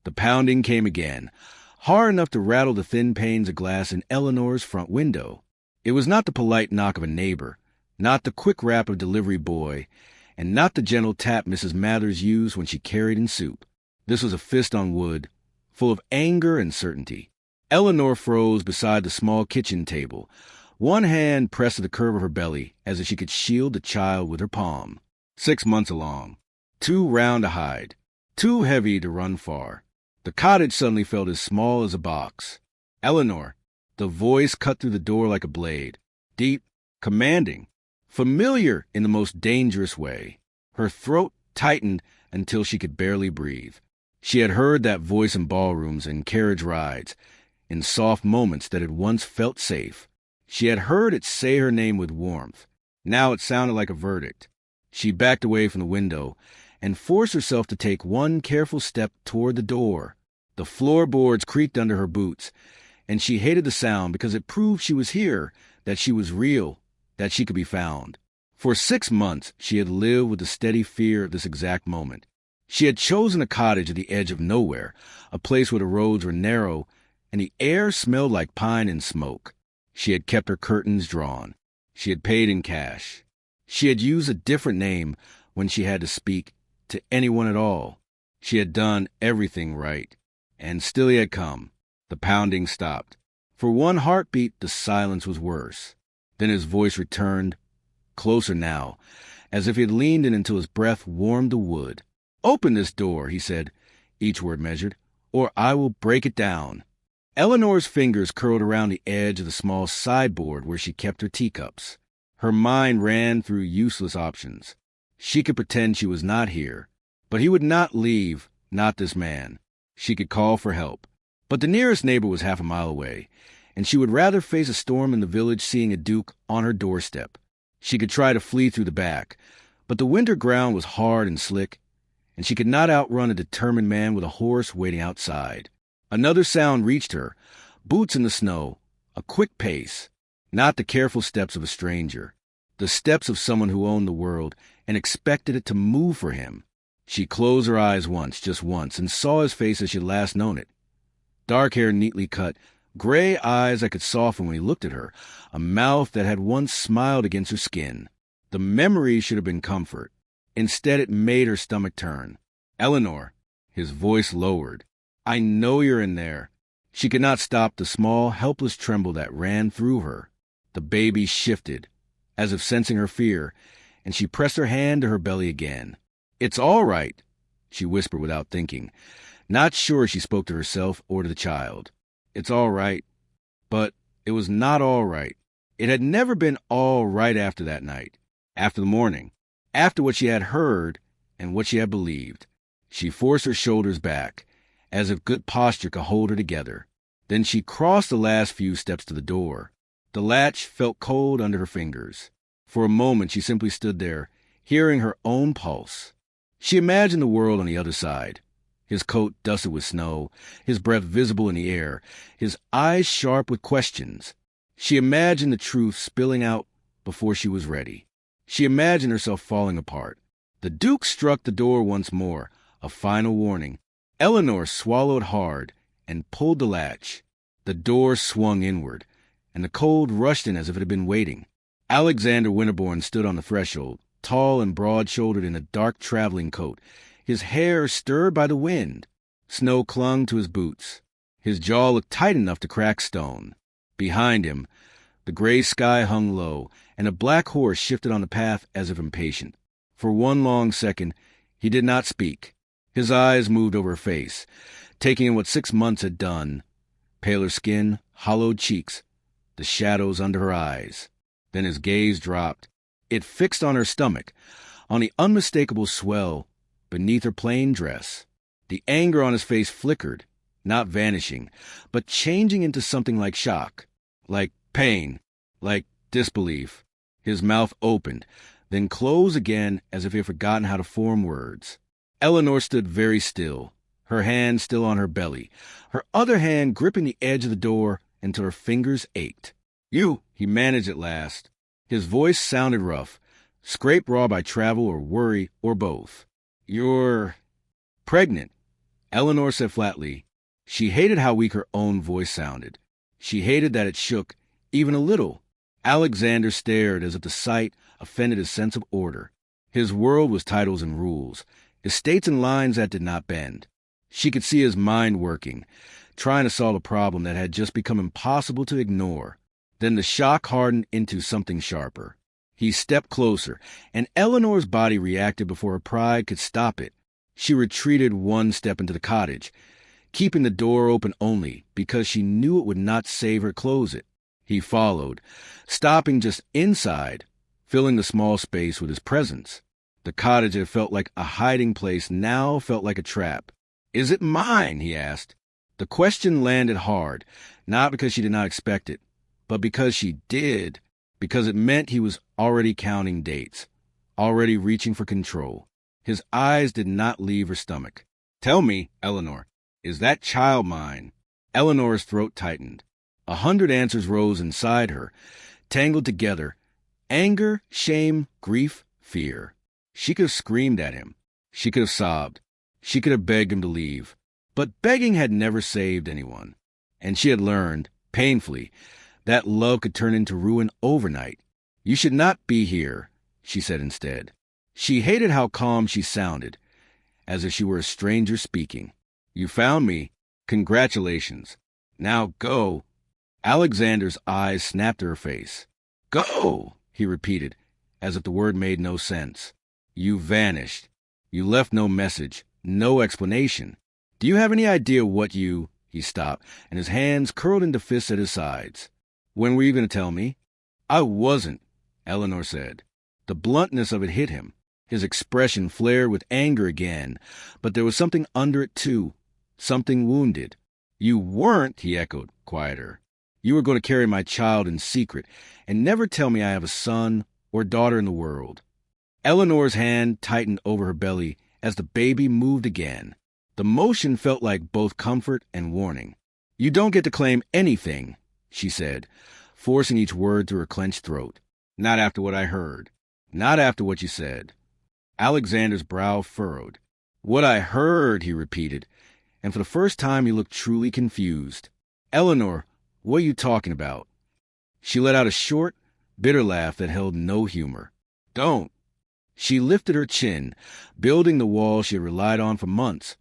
The pounding came again, hard enough to rattle the thin panes of glass in Eleanor's front window. It was not the polite knock of a neighbor, not the quick rap of a delivery boy, and not the gentle tap Mrs. Mathers used when she carried in soup. This was a fist on wood, full of anger and certainty. Eleanor froze beside the small kitchen table, one hand pressed to the curve of her belly as if she could shield the child with her palm. 6 months along, too round to hide, too heavy to run far. The cottage suddenly felt as small as a box. Eleanor, the voice cut through the door like a blade, deep, commanding, familiar in the most dangerous way. Her throat tightened until she could barely breathe. She had heard that voice in ballrooms and carriage rides, in soft moments that had once felt safe. She had heard it say her name with warmth. Now it sounded like a verdict. She backed away from the window and forced herself to take one careful step toward the door. The floorboards creaked under her boots, and she hated the sound because it proved she was here, that she was real, that she could be found. For 6 months she had lived with the steady fear of this exact moment. She had chosen a cottage at the edge of nowhere, a place where the roads were narrow and the air smelled like pine and smoke. She had kept her curtains drawn. She had paid in cash. She had used a different name when she had to speak to anyone at all. She had done everything right. And still he had come. The pounding stopped. For one heartbeat, the silence was worse. Then his voice returned, closer now, as if he had leaned in until his breath warmed the wood. "Open this door," he said, each word measured, "or I will break it down." Eleanor's fingers curled around the edge of the small sideboard where she kept her teacups. Her mind ran through useless options. She could pretend she was not here, but he would not leave, not this man. She could call for help, but the nearest neighbor was half a mile away, and she would rather face a storm in the village seeing a duke on her doorstep. She could try to flee through the back, but the winter ground was hard and slick, and she could not outrun a determined man with a horse waiting outside. Another sound reached her, boots in the snow, a quick pace, not the careful steps of a stranger, the steps of someone who owned the world and expected it to move for him. She closed her eyes once, just once, and saw his face as she had last known it. Dark hair neatly cut, gray eyes that could soften when he looked at her, a mouth that had once smiled against her skin. The memory should have been comfort. Instead, it made her stomach turn. "Eleanor," his voice lowered. "I know you're in there." She could not stop the small, helpless tremble that ran through her. The baby shifted, as if sensing her fear, and she pressed her hand to her belly again. "It's all right," she whispered without thinking, not sure she spoke to herself or to the child. "It's all right." But it was not all right. It had never been all right after that night, after the morning, after what she had heard and what she had believed. She forced her shoulders back, as if good posture could hold her together. Then she crossed the last few steps to the door. The latch felt cold under her fingers. For a moment she simply stood there, hearing her own pulse. She imagined the world on the other side. His coat dusted with snow, his breath visible in the air, his eyes sharp with questions. She imagined the truth spilling out before she was ready. She imagined herself falling apart. The Duke struck the door once more, a final warning. Eleanor swallowed hard and pulled the latch. The door swung inward, and the cold rushed in as if it had been waiting. Alexander Winterbourne stood on the threshold, tall and broad-shouldered in a dark traveling coat, his hair stirred by the wind. Snow clung to his boots. His jaw looked tight enough to crack stone. Behind him, the gray sky hung low, and a black horse shifted on the path as if impatient. For one long second, he did not speak. His eyes moved over her face, taking in what 6 months had done. Paler skin, hollowed cheeks, the shadows under her eyes. Then his gaze dropped. It fixed on her stomach, on the unmistakable swell beneath her plain dress. The anger on his face flickered, not vanishing, but changing into something like shock, like pain, like disbelief. His mouth opened, then closed again as if he had forgotten how to form words. Eleanor stood very still, her hand still on her belly, her other hand gripping the edge of the door until her fingers ached. "You," he managed at last. His voice sounded rough, scraped raw by travel or worry or both. "You're pregnant." Eleanor said flatly. She hated how weak her own voice sounded. She hated that it shook, even a little. Alexander stared as if the sight offended his sense of order. His world was titles and rules, estates and lines that did not bend. She could see his mind working, trying to solve a problem that had just become impossible to ignore. Then the shock hardened into something sharper. He stepped closer, and Eleanor's body reacted before her pride could stop it. She retreated one step into the cottage, keeping the door open only because she knew it would not save her close it. He followed, stopping just inside, filling the small space with his presence. The cottage that felt like a hiding place now felt like a trap. "Is it mine?" he asked. The question landed hard, not because she did not expect it, but because she did, because it meant he was already counting dates, already reaching for control. His eyes did not leave her stomach. "Tell me, Eleanor, is that child mine?" Eleanor's throat tightened. 100 answers rose inside her, tangled together. Anger, shame, grief, fear. She could have screamed at him. She could have sobbed. She could have begged him to leave. But begging had never saved anyone. And she had learned, painfully, that love could turn into ruin overnight. "You should not be here," she said instead. She hated how calm she sounded, as if she were a stranger speaking. "You found me. Congratulations. Now go." Alexander's eyes snapped to her face. "Go," he repeated, as if the word made no sense. "You vanished. You left no message, no explanation. Do you have any idea what you—" He stopped, and his hands curled into fists at his sides. "When were you going to tell me?" "I wasn't," Eleanor said. The bluntness of it hit him. His expression flared with anger again, but there was something under it too, something wounded. "You weren't," he echoed, quieter. "You were going to carry my child in secret and never tell me I have a son or daughter in the world." Eleanor's hand tightened over her belly as the baby moved again. The motion felt like both comfort and warning. "You don't get to claim anything," she said, forcing each word through her clenched throat. "Not after what I heard. Not after what you said." Alexander's brow furrowed. "What I heard," he repeated, and for the first time he looked truly confused. "Eleanor, what are you talking about?" She let out a short, bitter laugh that held no humor. "Don't." She lifted her chin, building the wall she had relied on for months,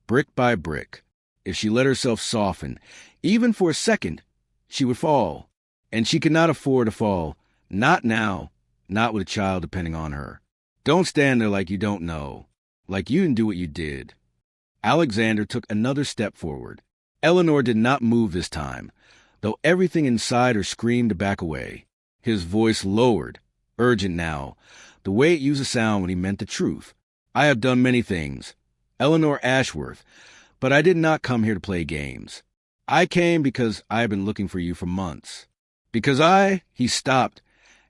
brick by brick. If she let herself soften, even for a second, she would fall. And she could not afford to fall. Not now. Not with a child depending on her. "Don't stand there like you don't know. Like you didn't do what you did." Alexander took another step forward. Eleanor did not move this time, though everything inside her screamed to back away. His voice lowered, urgent now, the way it used to sound when he meant the truth. "I have done many things, Eleanor Ashworth, but I did not come here to play games. I came because I have been looking for you for months. Because He stopped,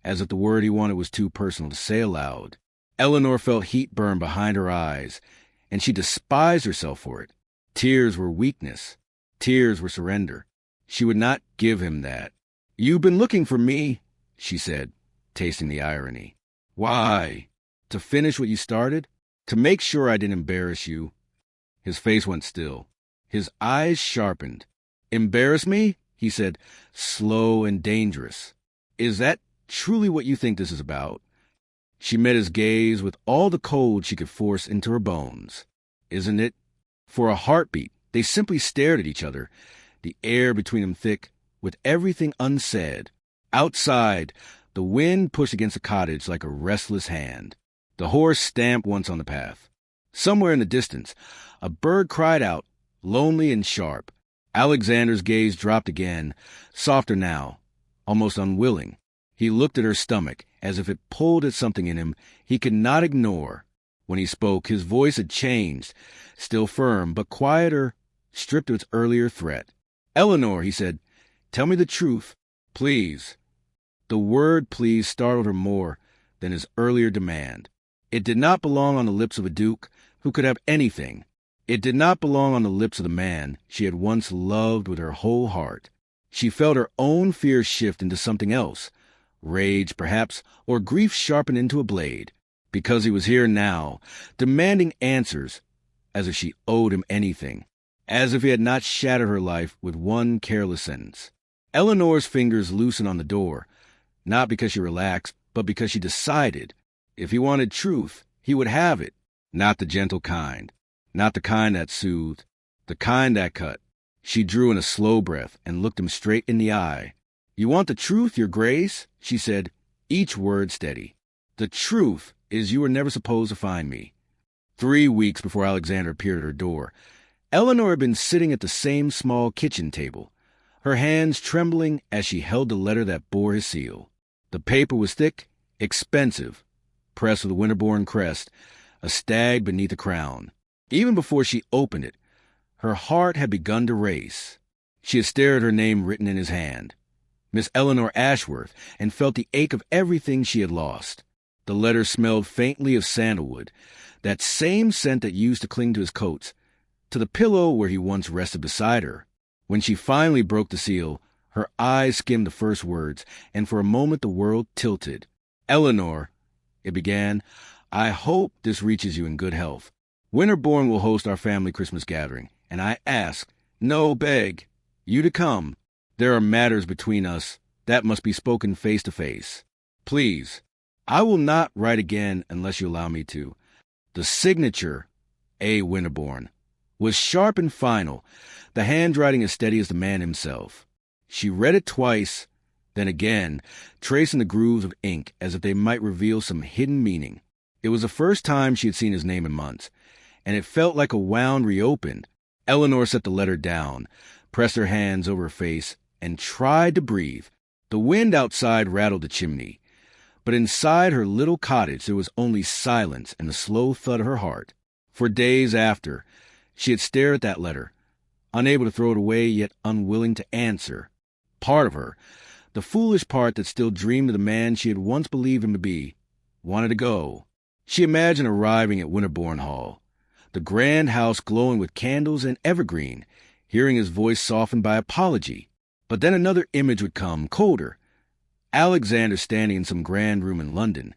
as if the word he wanted was too personal to say aloud. Eleanor felt heat burn behind her eyes, and she despised herself for it. Tears were weakness. Tears were surrender. She would not give him that. "You've been looking for me," she said, tasting the irony. "Why? To finish what you started? To make sure I didn't embarrass you?" His face went still. His eyes sharpened. "Embarrass me?" he said, slow and dangerous. "Is that truly what you think this is about?" She met his gaze with all the cold she could force into her bones. "Isn't it?" For a heartbeat, they simply stared at each other, the air between them thick, with everything unsaid. Outside, the wind pushed against the cottage like a restless hand. The horse stamped once on the path. Somewhere in the distance, a bird cried out, lonely and sharp. Alexander's gaze dropped again, softer now, almost unwilling. He looked at her stomach, as if it pulled at something in him he could not ignore. When he spoke, his voice had changed, still firm, but quieter, stripped of its earlier threat. "Eleanor," he said, "tell me the truth, please." The word please startled her more than his earlier demand. It did not belong on the lips of a duke who could have anything. It did not belong on the lips of the man she had once loved with her whole heart. She felt her own fear shift into something else, rage, perhaps, or grief sharpened into a blade. Because he was here now, demanding answers, as if she owed him anything, as if he had not shattered her life with one careless sentence. Eleanor's fingers loosened on the door, not because she relaxed, but because she decided if he wanted truth, he would have it. Not the gentle kind, not the kind that soothed, the kind that cut. She drew in a slow breath and looked him straight in the eye. "You want the truth, Your Grace?" she said, each word steady. "The truth is you were never supposed to find me." 3 weeks before Alexander appeared at her door, Eleanor had been sitting at the same small kitchen table, her hands trembling as she held the letter that bore his seal. The paper was thick, expensive, pressed with a Winterbourne crest, a stag beneath a crown. Even before she opened it, her heart had begun to race. She had stared at her name written in his hand, Miss Eleanor Ashworth, and felt the ache of everything she had lost. The letter smelled faintly of sandalwood, that same scent that used to cling to his coats, to the pillow where he once rested beside her. When she finally broke the seal, her eyes skimmed the first words, and for a moment the world tilted. "Eleanor," it began, "I hope this reaches you in good health. Winterbourne will host our family Christmas gathering, and I ask, no, beg, you to come. There are matters between us that must be spoken face to face. Please, I will not write again unless you allow me to." The signature, A. Winterbourne, was sharp and final, the handwriting as steady as the man himself. She read it twice, then again, tracing the grooves of ink as if they might reveal some hidden meaning. It was the first time she had seen his name in months, and it felt like a wound reopened. Eleanor set the letter down, pressed her hands over her face, and tried to breathe. The wind outside rattled the chimney, but inside her little cottage there was only silence and the slow thud of her heart. For days after, she had stared at that letter, unable to throw it away, yet unwilling to answer. Part of her, the foolish part that still dreamed of the man she had once believed him to be, wanted to go. She imagined arriving at Winterbourne Hall, the grand house glowing with candles and evergreen, hearing his voice softened by apology. But then another image would come, colder. Alexander standing in some grand room in London,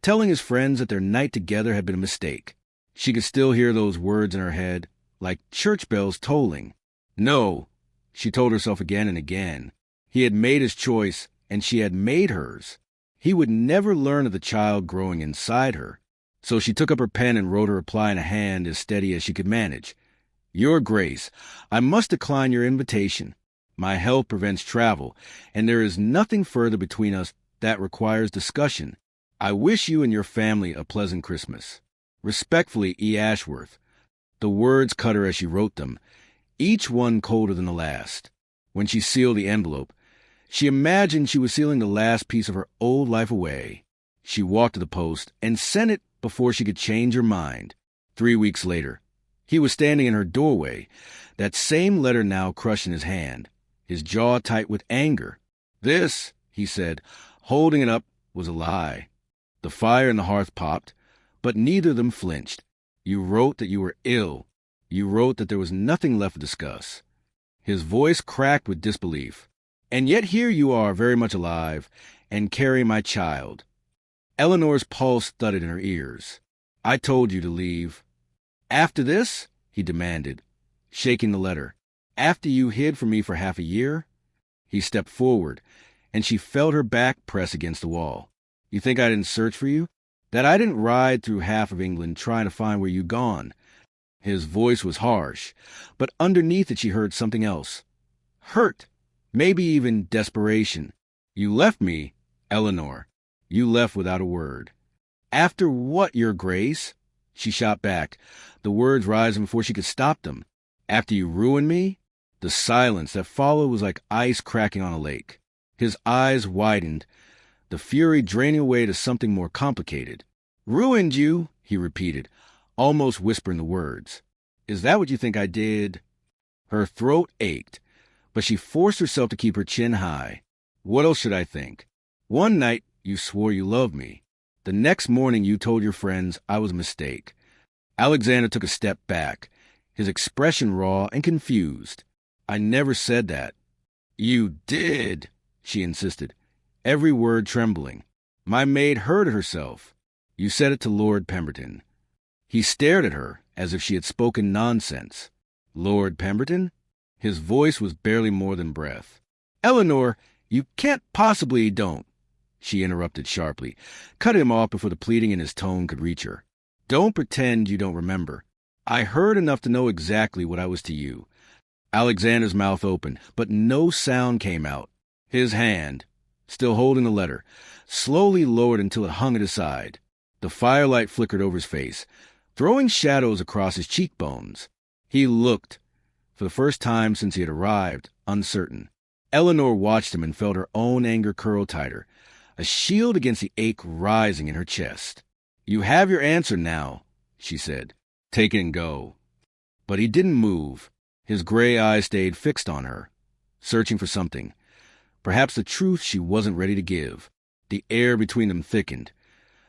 telling his friends that their night together had been a mistake. She could still hear those words in her head, like church bells tolling. No, she told herself again and again. He had made his choice, and she had made hers. He would never learn of the child growing inside her. So she took up her pen and wrote her reply in a hand as steady as she could manage. "Your Grace, I must decline your invitation. My health prevents travel, and there is nothing further between us that requires discussion. I wish you and your family a pleasant Christmas. Respectfully, E. Ashworth." The words cut her as she wrote them, each one colder than the last. When she sealed the envelope, she imagined she was sealing the last piece of her old life away. She walked to the post and sent it before she could change her mind. 3 weeks later, he was standing in her doorway, that same letter now crushed in his hand, his jaw tight with anger. "This," he said, holding it up, was a lie. The fire in the hearth popped, but neither of them flinched. "You wrote that you were ill. You wrote that there was nothing left to discuss." His voice cracked with disbelief. "And yet here you are, very much alive, and carrying my child." Eleanor's pulse thudded in her ears. "I told you to leave." "After this?" he demanded, shaking the letter. "After you hid from me for half a year?" He stepped forward, and she felt her back press against the wall. "You think I didn't search for you? That I didn't ride through half of England trying to find where you'd gone?" His voice was harsh, but underneath it she heard something else. Hurt, maybe even desperation. "You left me, Eleanor. You left without a word." "After what, Your Grace?" She shot back, the words rising before she could stop them. "After you ruined me?" The silence that followed was like ice cracking on a lake. His eyes widened, the fury draining away to something more complicated. "Ruined you?" he repeated, almost whispering the words. "Is that what you think I did?" Her throat ached, but she forced herself to keep her chin high. "What else should I think? One night you swore you loved me. The next morning you told your friends I was a mistake." Alexander took a step back, his expression raw and confused. "I never said that." "You did," she insisted, every word trembling. "My maid heard herself. You said it to Lord Pemberton." He stared at her, as if she had spoken nonsense. "Lord Pemberton?" His voice was barely more than breath. "Eleanor, you can't possibly don't," she interrupted sharply, cut him off before the pleading in his tone could reach her. "Don't pretend you don't remember. I heard enough to know exactly what I was to you." Alexander's mouth opened, but no sound came out. His hand, still holding the letter, slowly lowered until it hung at his side. The firelight flickered over his face, throwing shadows across his cheekbones. He looked, for the first time since he had arrived, uncertain. Eleanor watched him and felt her own anger curl tighter, a shield against the ache rising in her chest. "You have your answer now," she said. "Take it and go." But he didn't move. His gray eyes stayed fixed on her, searching for something. Perhaps the truth she wasn't ready to give. The air between them thickened,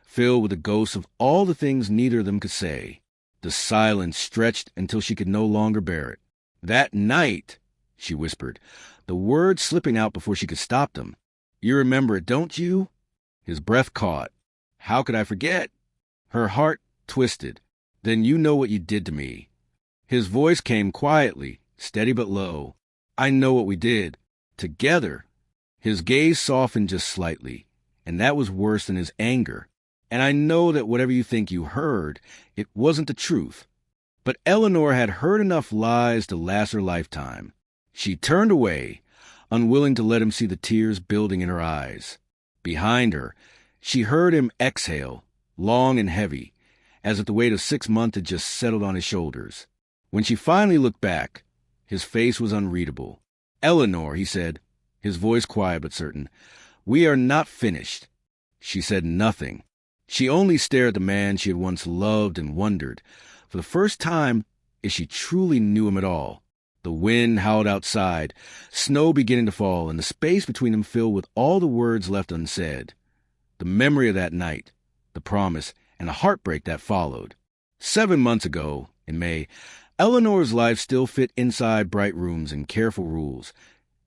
filled with the ghosts of all the things neither of them could say. The silence stretched until she could no longer bear it. "That night," she whispered, the words slipping out before she could stop them. "You remember it, don't you?" His breath caught. "How could I forget?" Her heart twisted. "Then you know what you did to me." His voice came quietly, steady but low. "I know what we did. Together." His gaze softened just slightly, and that was worse than his anger. "And I know that whatever you think you heard, it wasn't the truth." But Eleanor had heard enough lies to last her lifetime. She turned away, unwilling to let him see the tears building in her eyes. Behind her, she heard him exhale, long and heavy, as if the weight of 6 months had just settled on his shoulders. When she finally looked back, his face was unreadable. "Eleanor," he said, his voice quiet but certain, "we are not finished." She said nothing. She only stared at the man she had once loved and wondered, for the first time, if she truly knew him at all. The wind howled outside, snow beginning to fall, and the space between them filled with all the words left unsaid. The memory of that night, the promise, and the heartbreak that followed. 7 months ago, in May, Eleanor's life still fit inside bright rooms and careful rules,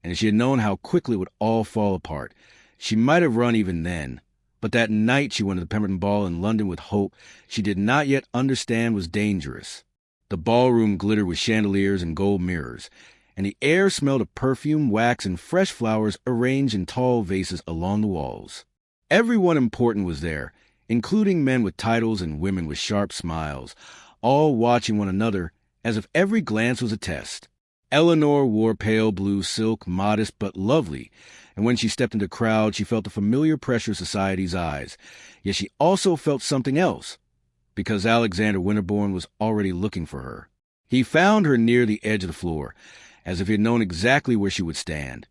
and if she had known how quickly it would all fall apart, she might have run even then. But that night she went to the Pemberton Ball in London with hope she did not yet understand was dangerous. The ballroom glittered with chandeliers and gold mirrors, and the air smelled of perfume, wax, and fresh flowers arranged in tall vases along the walls. Everyone important was there, including men with titles and women with sharp smiles, all watching one another as if every glance was a test. Eleanor wore pale blue silk, modest but lovely, and when she stepped into the crowd, she felt the familiar pressure of society's eyes. Yet she also felt something else, because Alexander Winterbourne was already looking for her. He found her near the edge of the floor, as if he had known exactly where she would stand.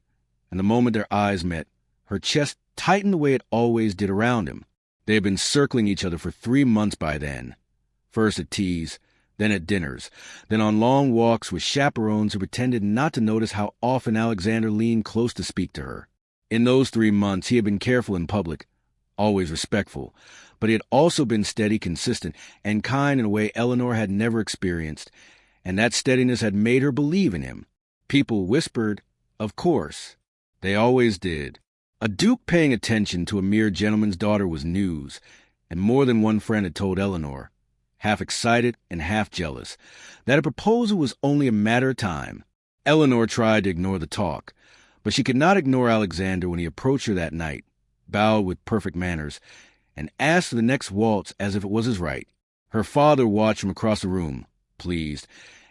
And the moment their eyes met, her chest tightened the way it always did around him. They had been circling each other for 3 months by then. First at teas, then at dinners, then on long walks with chaperones who pretended not to notice how often Alexander leaned close to speak to her. In those 3 months, he had been careful in public, always respectful, but he had also been steady, consistent, and kind in a way Eleanor had never experienced, and that steadiness had made her believe in him. People whispered, of course. They always did. A duke paying attention to a mere gentleman's daughter was news, and more than one friend had told Eleanor, half excited and half jealous, that a proposal was only a matter of time. Eleanor tried to ignore the talk, but she could not ignore Alexander when he approached her that night, bowed with perfect manners, and asked for the next waltz as if it was his right. Her father watched from across the room, pleased,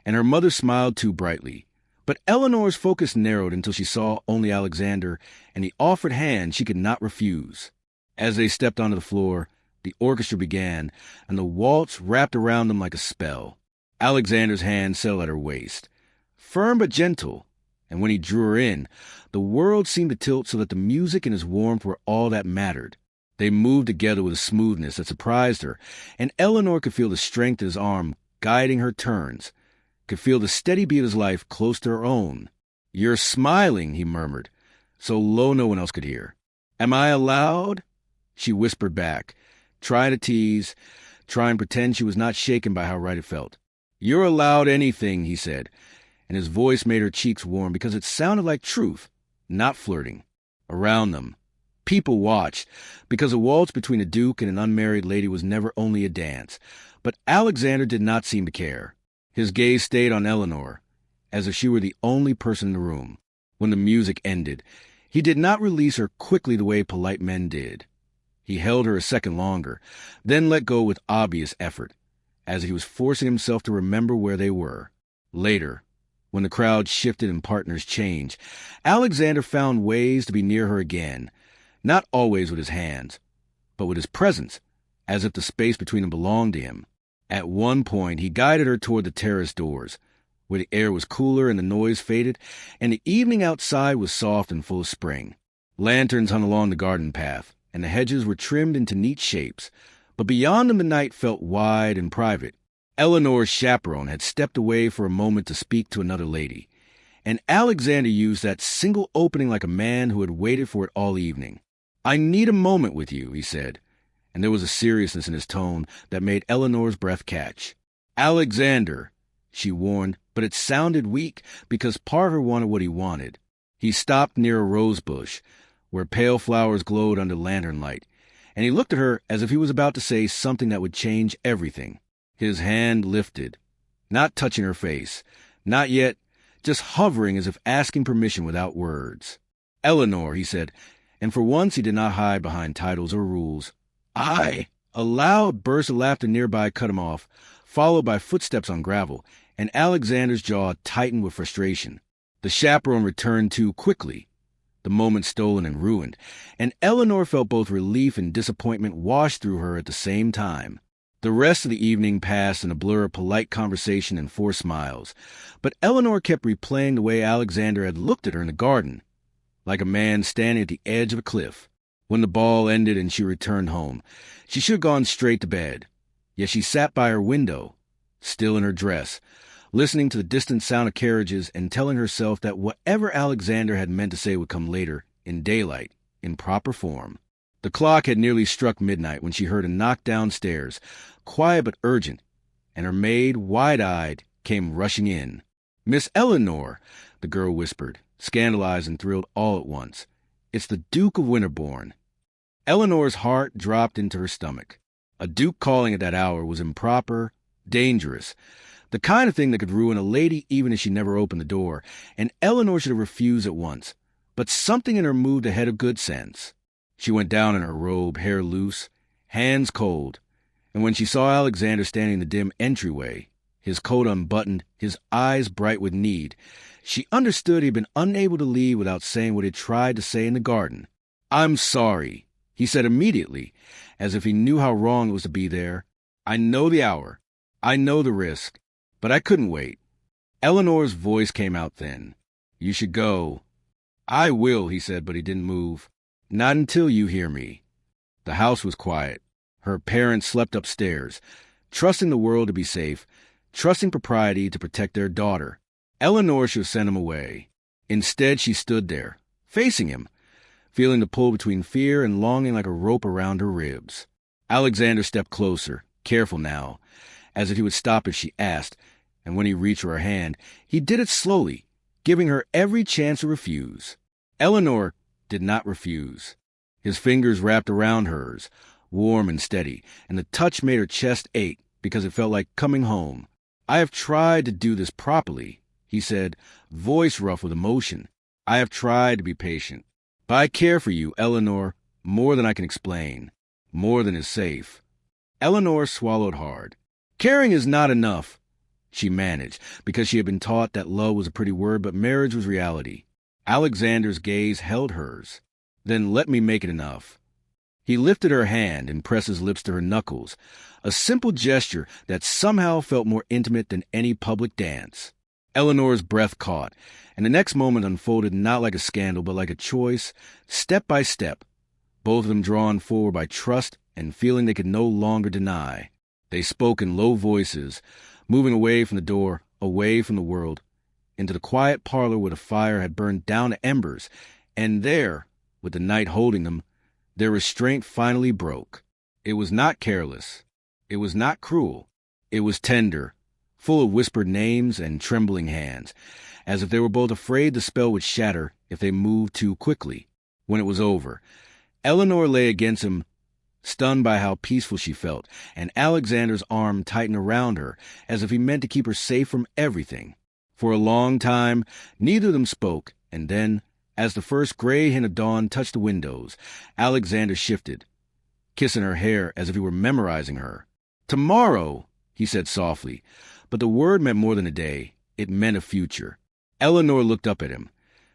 and her mother smiled too brightly. But Eleanor's focus narrowed until she saw only Alexander and the offered hand she could not refuse. As they stepped onto the floor, the orchestra began, and the waltz wrapped around them like a spell. Alexander's hand settled at her waist, firm but gentle, and when he drew her in, the world seemed to tilt so that the music and his warmth were all that mattered. They moved together with a smoothness that surprised her, and Eleanor could feel the strength of his arm guiding her turns, could feel the steady beat of his life close to her own. "You're smiling," he murmured, so low no one else could hear. "Am I allowed?" She whispered back, trying to tease, trying to pretend she was not shaken by how right it felt. "You're allowed anything," he said, and his voice made her cheeks warm because it sounded like truth, not flirting. Around them, People watched, because a waltz between a duke and an unmarried lady was never only a dance. But Alexander did not seem to care. His gaze stayed on Eleanor, as if she were the only person in the room. When the music ended, he did not release her quickly the way polite men did. He held her a second longer, then let go with obvious effort, as if he was forcing himself to remember where they were. Later, when the crowd shifted and partners changed, Alexander found ways to be near her again, not always with his hands, but with his presence, as if the space between them belonged to him. At one point, he guided her toward the terrace doors, where the air was cooler and the noise faded, and the evening outside was soft and full of spring. Lanterns hung along the garden path, and the hedges were trimmed into neat shapes, but beyond them the night felt wide and private. Eleanor's chaperone had stepped away for a moment to speak to another lady, and Alexander used that single opening like a man who had waited for it all evening. "I need a moment with you," he said, and there was a seriousness in his tone that made Eleanor's breath catch. "Alexander," she warned, but it sounded weak because part of her wanted what he wanted. He stopped near a rose bush, where pale flowers glowed under lantern light, and he looked at her as if he was about to say something that would change everything. His hand lifted, not touching her face, not yet, just hovering as if asking permission without words. "Eleanor," he said, and for once he did not hide behind titles or rules. "I—" A loud burst of laughter nearby cut him off, followed by footsteps on gravel, and Alexander's jaw tightened with frustration. The chaperone returned too quickly, the moment stolen and ruined, and Eleanor felt both relief and disappointment wash through her at the same time. The rest of the evening passed in a blur of polite conversation and forced smiles, but Eleanor kept replaying the way Alexander had looked at her in the garden, like a man standing at the edge of a cliff. When the ball ended and she returned home, she should have gone straight to bed, yet she sat by her window, still in her dress, listening to the distant sound of carriages and telling herself that whatever Alexander had meant to say would come later, in daylight, in proper form. The clock had nearly struck midnight when she heard a knock downstairs, quiet but urgent, and her maid, wide-eyed, came rushing in. "Miss Eleanor," the girl whispered, scandalized and thrilled all at once. "It's the Duke of Winterbourne." Eleanor's heart dropped into her stomach. A duke calling at that hour was improper, dangerous, the kind of thing that could ruin a lady even if she never opened the door, and Eleanor should have refused at once. But something in her moved ahead of good sense. She went down in her robe, hair loose, hands cold, and when she saw Alexander standing in the dim entryway, his coat unbuttoned, his eyes bright with need, she understood he had been unable to leave without saying what he had tried to say in the garden. "I'm sorry," he said immediately, as if he knew how wrong it was to be there. "I know the hour. I know the risk. But I couldn't wait." Eleanor's voice came out thin. "You should go." "I will," he said, but he didn't move. "Not until you hear me." The house was quiet. Her parents slept upstairs, trusting the world to be safe, trusting propriety to protect their daughter. Eleanor should have sent him away. Instead, she stood there, facing him, feeling the pull between fear and longing like a rope around her ribs. Alexander stepped closer, careful now, as if he would stop if she asked, and when he reached for her hand, he did it slowly, giving her every chance to refuse. Eleanor did not refuse. His fingers wrapped around hers, warm and steady, and the touch made her chest ache because it felt like coming home. "I have tried to do this properly," he said, voice rough with emotion. "I have tried to be patient. But I care for you, Eleanor, more than I can explain, more than is safe." Eleanor swallowed hard. "Caring is not enough," she managed, because she had been taught that love was a pretty word, but marriage was reality. Alexander's gaze held hers. "Then let me make it enough." He lifted her hand and pressed his lips to her knuckles, a simple gesture that somehow felt more intimate than any public dance. Eleanor's breath caught, and the next moment unfolded not like a scandal but like a choice, step by step, both of them drawn forward by trust and feeling they could no longer deny. They spoke in low voices, moving away from the door, away from the world, into the quiet parlor where the fire had burned down to embers, and there, with the night holding them, their restraint finally broke. It was not careless. It was not cruel. It was tender, full of whispered names and trembling hands, as if they were both afraid the spell would shatter if they moved too quickly. When it was over, Eleanor lay against him, stunned by how peaceful she felt, and Alexander's arm tightened around her as if he meant to keep her safe from everything. For a long time, neither of them spoke, and then, as the first gray hint of dawn touched the windows, Alexander shifted, kissing her hair as if he were memorizing her. "Tomorrow," he said softly, but the word meant more than a day. It meant a future. Eleanor looked up at him,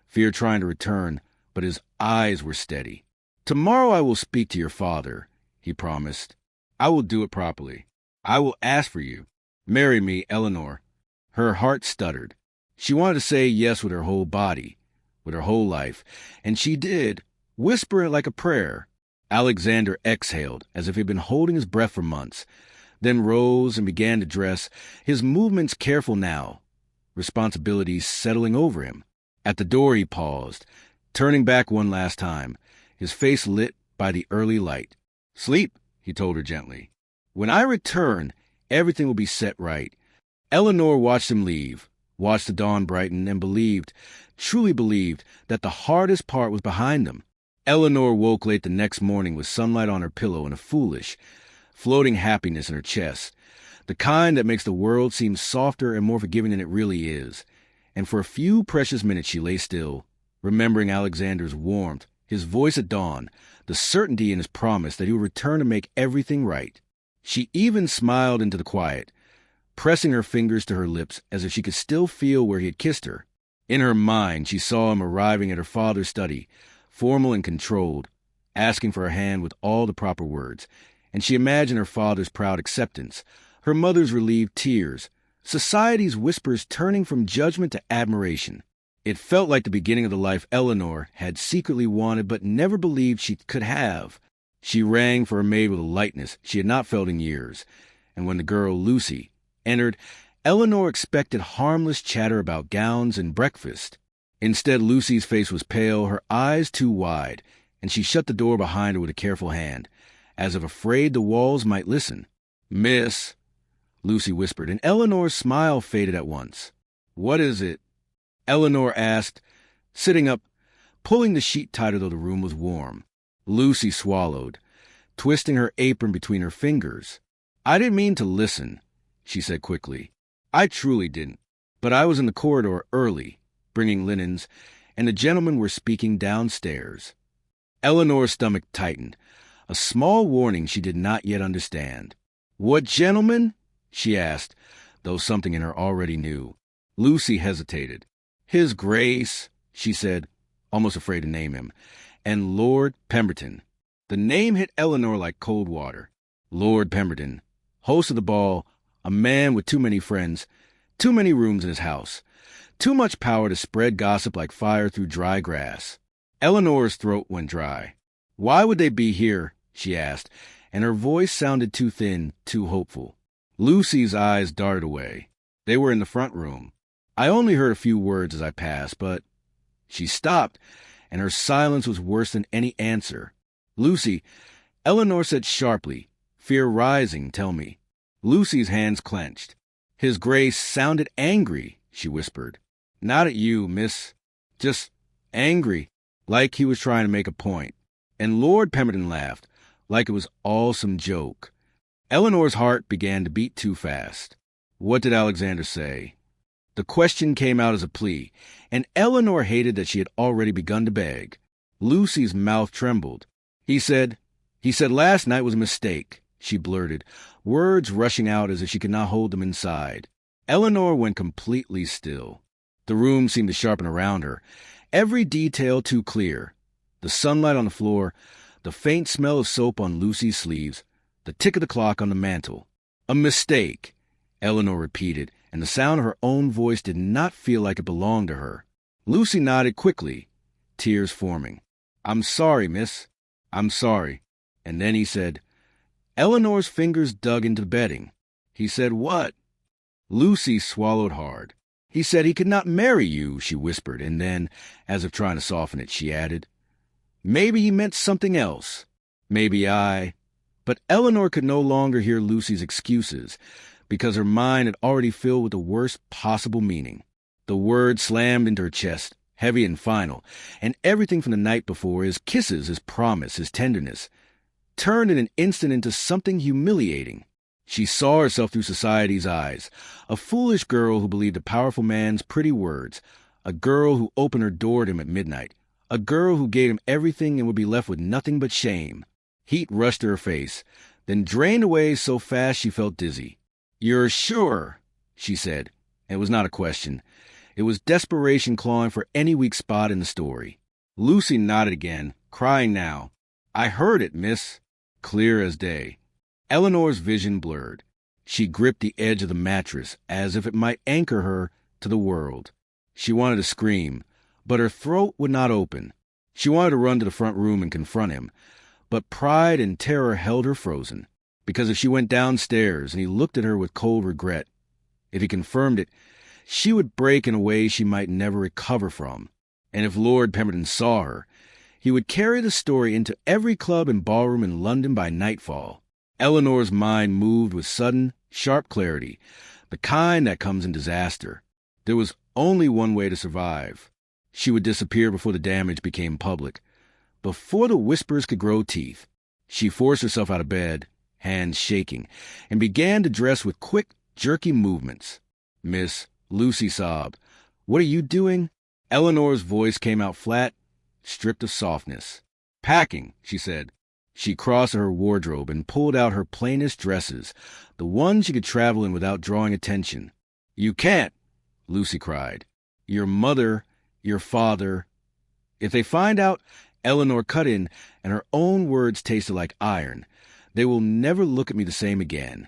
fear trying to return, but his eyes were steady. "Tomorrow I will speak to your father," he promised. "I will do it properly. I will ask for you. Marry me, Eleanor." Her heart stuttered. She wanted to say yes with her whole body, with her whole life, and she did, whisper it like a prayer. Alexander exhaled, as if he had been holding his breath for months, then rose and began to dress, his movements careful now, responsibilities settling over him. At the door he paused, turning back one last time, his face lit by the early light. "Sleep," he told her gently. "When I return, everything will be set right." Eleanor watched him leave, watched the dawn brighten, and believed, truly believed, that the hardest part was behind them. Eleanor woke late the next morning with sunlight on her pillow and a foolish, floating happiness in her chest, the kind that makes the world seem softer and more forgiving than it really is. And for a few precious minutes she lay still, remembering Alexander's warmth, his voice at dawn, the certainty in his promise that he would return to make everything right. She even smiled into the quiet, pressing her fingers to her lips as if she could still feel where he had kissed her. In her mind, she saw him arriving at her father's study, formal and controlled, asking for her hand with all the proper words, and she imagined her father's proud acceptance, her mother's relieved tears, society's whispers turning from judgment to admiration. It felt like the beginning of the life Eleanor had secretly wanted but never believed she could have. She rang for her maid with a lightness she had not felt in years, and when the girl, Lucy, entered, Eleanor expected harmless chatter about gowns and breakfast. Instead, Lucy's face was pale, her eyes too wide, and she shut the door behind her with a careful hand, as if afraid the walls might listen. "Miss," Lucy whispered, and Eleanor's smile faded at once. "What is it?" Eleanor asked, sitting up, pulling the sheet tighter though the room was warm. Lucy swallowed, twisting her apron between her fingers. "I didn't mean to listen," she said quickly. "I truly didn't. But I was in the corridor early, bringing linens, and the gentlemen were speaking downstairs." Eleanor's stomach tightened, a small warning she did not yet understand. "What gentlemen?" she asked, though something in her already knew. Lucy hesitated. "His Grace," she said, almost afraid to name him, "and Lord Pemberton." The name hit Eleanor like cold water. Lord Pemberton, host of the ball, a man with too many friends, too many rooms in his house, too much power to spread gossip like fire through dry grass. Eleanor's throat went dry. "Why would they be here?" she asked, and her voice sounded too thin, too hopeful. Lucy's eyes darted away. "They were in the front room. I only heard a few words as I passed, but—" She stopped, and her silence was worse than any answer. "Lucy," Eleanor said sharply, fear rising, "tell me." Lucy's hands clenched. "His Grace sounded angry," she whispered. "Not at you, miss. Just angry, like he was trying to make a point." And Lord Pemberton laughed, like it was all some joke. Eleanor's heart began to beat too fast. What did Alexander say? The question came out as a plea, and Eleanor hated that she had already begun to beg. Lucy's mouth trembled. He said last night was a mistake," she blurted, words rushing out as if she could not hold them inside. Eleanor went completely still. The room seemed to sharpen around her, every detail too clear. The sunlight on the floor, the faint smell of soap on Lucy's sleeves, the tick of the clock on the mantel. "A mistake," Eleanor repeated, and the sound of her own voice did not feel like it belonged to her. Lucy nodded quickly, tears forming. "I'm sorry, miss. I'm sorry." And then he said, Eleanor's fingers dug into the bedding. "He said what?" Lucy swallowed hard. "He said he could not marry you," she whispered, and then, as if trying to soften it, she added, "Maybe he meant something else. Maybe I—" But Eleanor could no longer hear Lucy's excuses, because her mind had already filled with the worst possible meaning. The word slammed into her chest, heavy and final, and everything from the night before, his kisses, his promise, his tenderness, turned in an instant into something humiliating. She saw herself through society's eyes, a foolish girl who believed a powerful man's pretty words, a girl who opened her door to him at midnight, a girl who gave him everything and would be left with nothing but shame. Heat rushed to her face, then drained away so fast she felt dizzy. "You're sure?" she said. It was not a question. It was desperation clawing for any weak spot in the story. Lucy nodded again, crying now. "I heard it, miss." Clear as day. Eleanor's vision blurred. She gripped the edge of the mattress as if it might anchor her to the world. She wanted to scream, but her throat would not open. She wanted to run to the front room and confront him, but pride and terror held her frozen, because if she went downstairs and he looked at her with cold regret, if he confirmed it, she would break in a way she might never recover from. And if Lord Pemberton saw her, he would carry the story into every club and ballroom in London by nightfall. Eleanor's mind moved with sudden, sharp clarity, the kind that comes in disaster. There was only one way to survive. She would disappear before the damage became public, before the whispers could grow teeth. She forced herself out of bed, hands shaking, and began to dress with quick, jerky movements. "Miss," Lucy sobbed. "What are you doing?" Eleanor's voice came out flat, stripped of softness. "Packing," she said. She crossed her wardrobe and pulled out her plainest dresses, the ones she could travel in without drawing attention. "You can't," Lucy cried. "Your mother, your father—" "If they find out," Eleanor cut in, and her own words tasted like iron, "they will never look at me the same again."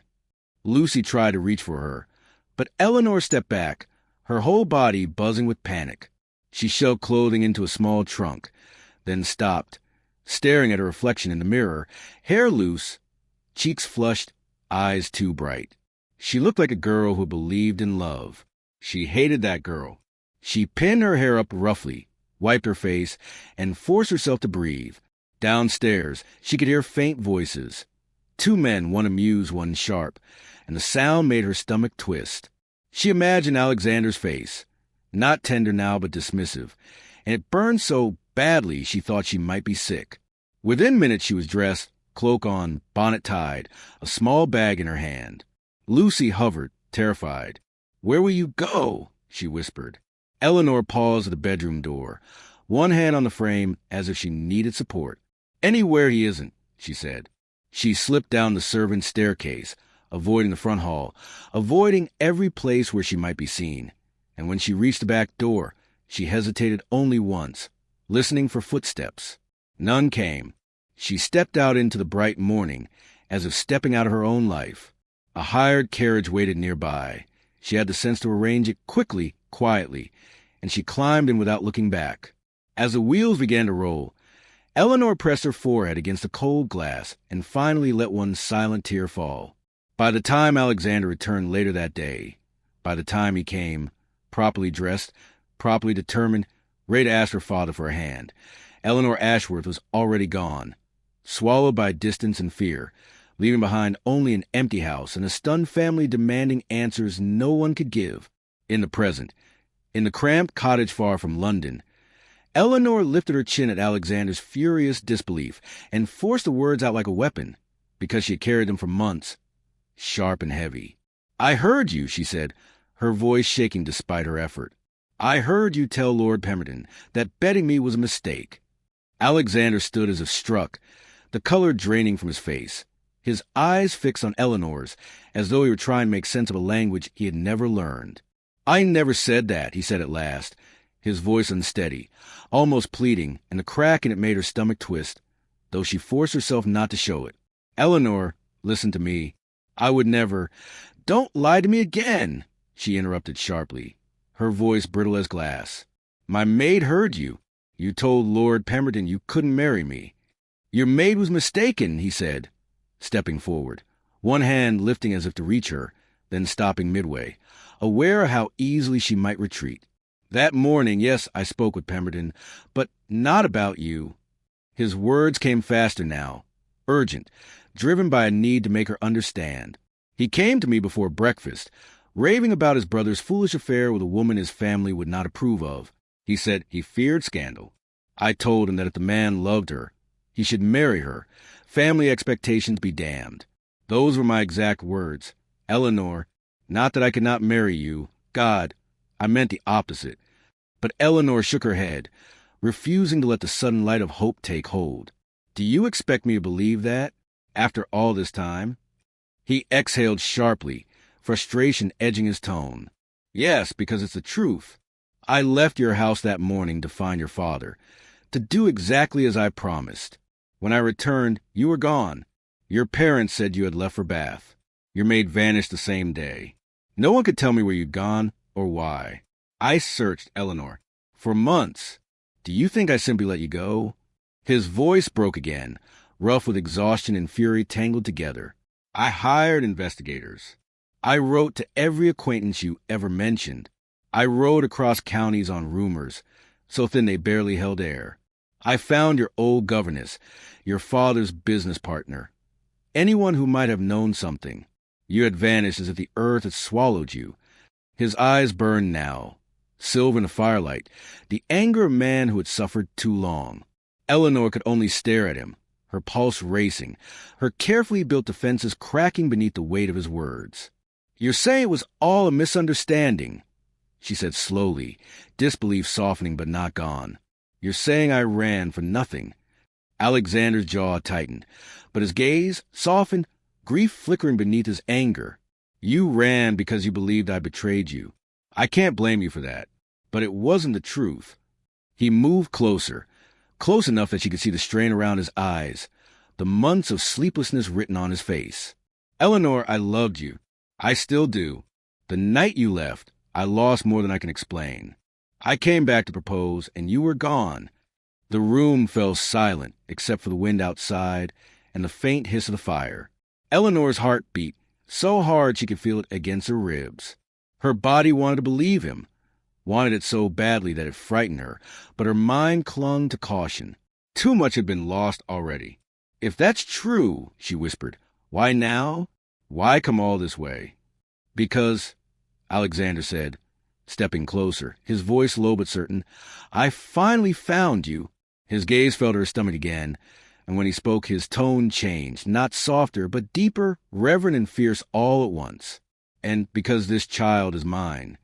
Lucy tried to reach for her, but Eleanor stepped back, her whole body buzzing with panic. She shoved clothing into a small trunk, then stopped, staring at her reflection in the mirror, hair loose, cheeks flushed, eyes too bright. She looked like a girl who believed in love. She hated that girl. She pinned her hair up roughly, wiped her face, and forced herself to breathe. Downstairs, she could hear faint voices. Two men, one amused, one sharp, and the sound made her stomach twist. She imagined Alexander's face, not tender now but dismissive, and it burned so badly she thought she might be sick. Within minutes she was dressed, cloak on, bonnet tied, a small bag in her hand. Lucy hovered, terrified. "Where will you go?" she whispered. Eleanor paused at the bedroom door, one hand on the frame as if she needed support. "Anywhere he isn't," she said. She slipped down the servants' staircase, avoiding the front hall, avoiding every place where she might be seen. And when she reached the back door, she hesitated only once, listening for footsteps. None came. She stepped out into the bright morning, as if stepping out of her own life. A hired carriage waited nearby. She had the sense to arrange it quickly, quietly, and she climbed in without looking back. As the wheels began to roll, Eleanor pressed her forehead against the cold glass and finally let one silent tear fall. By the time Alexander returned later that day, by the time he came, properly dressed, properly determined, ready to ask her father for a hand, Eleanor Ashworth was already gone, swallowed by distance and fear, leaving behind only an empty house and a stunned family demanding answers no one could give. In the present, in the cramped cottage far from London, Eleanor lifted her chin at Alexander's furious disbelief and forced the words out like a weapon, because she had carried them for months, sharp and heavy. "I heard you," she said, her voice shaking despite her effort. "I heard you tell Lord Pemberton that betting me was a mistake." Alexander stood as if struck, the color draining from his face, his eyes fixed on Eleanor's, as though he were trying to make sense of a language he had never learned. "I never said that," he said at last, his voice unsteady, almost pleading, and the crack in it made her stomach twist, though she forced herself not to show it. "Eleanor, listen to me. I would never—" "Don't lie to me again," she interrupted sharply, her voice brittle as glass. "My maid heard you. You told Lord Pemberton you couldn't marry me." "Your maid was mistaken," he said, stepping forward, one hand lifting as if to reach her, then stopping midway, aware of how easily she might retreat. "That morning, yes, I spoke with Pemberton, but not about you." His words came faster now, urgent, driven by a need to make her understand. "He came to me before breakfast, raving about his brother's foolish affair with a woman his family would not approve of. He said he feared scandal. I told him that if the man loved her, he should marry her. Family expectations be damned. Those were my exact words. Eleanor, not that I could not marry you. God, I meant the opposite. But Eleanor shook her head, refusing to let the sudden light of hope take hold. Do you expect me to believe that, after all this time? He exhaled sharply, frustration edging his tone. Yes, because it's the truth. I left your house that morning to find your father, to do exactly as I promised. When I returned, you were gone. Your parents said you had left for Bath. Your maid vanished the same day. No one could tell me where you'd gone or why. I searched, Eleanor, for months. Do you think I simply let you go? His voice broke again, rough with exhaustion and fury tangled together. I hired investigators. I wrote to every acquaintance you ever mentioned. I rode across counties on rumors, so thin they barely held air. I found your old governess, your father's business partner, anyone who might have known something. You had vanished as if the earth had swallowed you. His eyes burned now, silver in the firelight, the anger of a man who had suffered too long. Eleanor could only stare at him, her pulse racing, her carefully built defenses cracking beneath the weight of his words. You're saying it was all a misunderstanding, she said slowly, disbelief softening but not gone. You're saying I ran for nothing. Alexander's jaw tightened, but his gaze softened, grief flickering beneath his anger. You ran because you believed I betrayed you. I can't blame you for that, but it wasn't the truth. He moved closer, close enough that she could see the strain around his eyes, the months of sleeplessness written on his face. Eleanor, I loved you. I still do. The night you left, I lost more than I can explain. I came back to propose, and you were gone. The room fell silent, except for the wind outside and the faint hiss of the fire. Eleanor's heart beat so hard she could feel it against her ribs. Her body wanted to believe him, wanted it so badly that it frightened her, but her mind clung to caution. Too much had been lost already. If that's true, she whispered, why now? Why come all this way? Because, Alexander said, stepping closer, his voice low but certain, I finally found you. His gaze fell to her stomach again, and when he spoke his tone changed, not softer, but deeper, reverent and fierce all at once. And because this child is mine.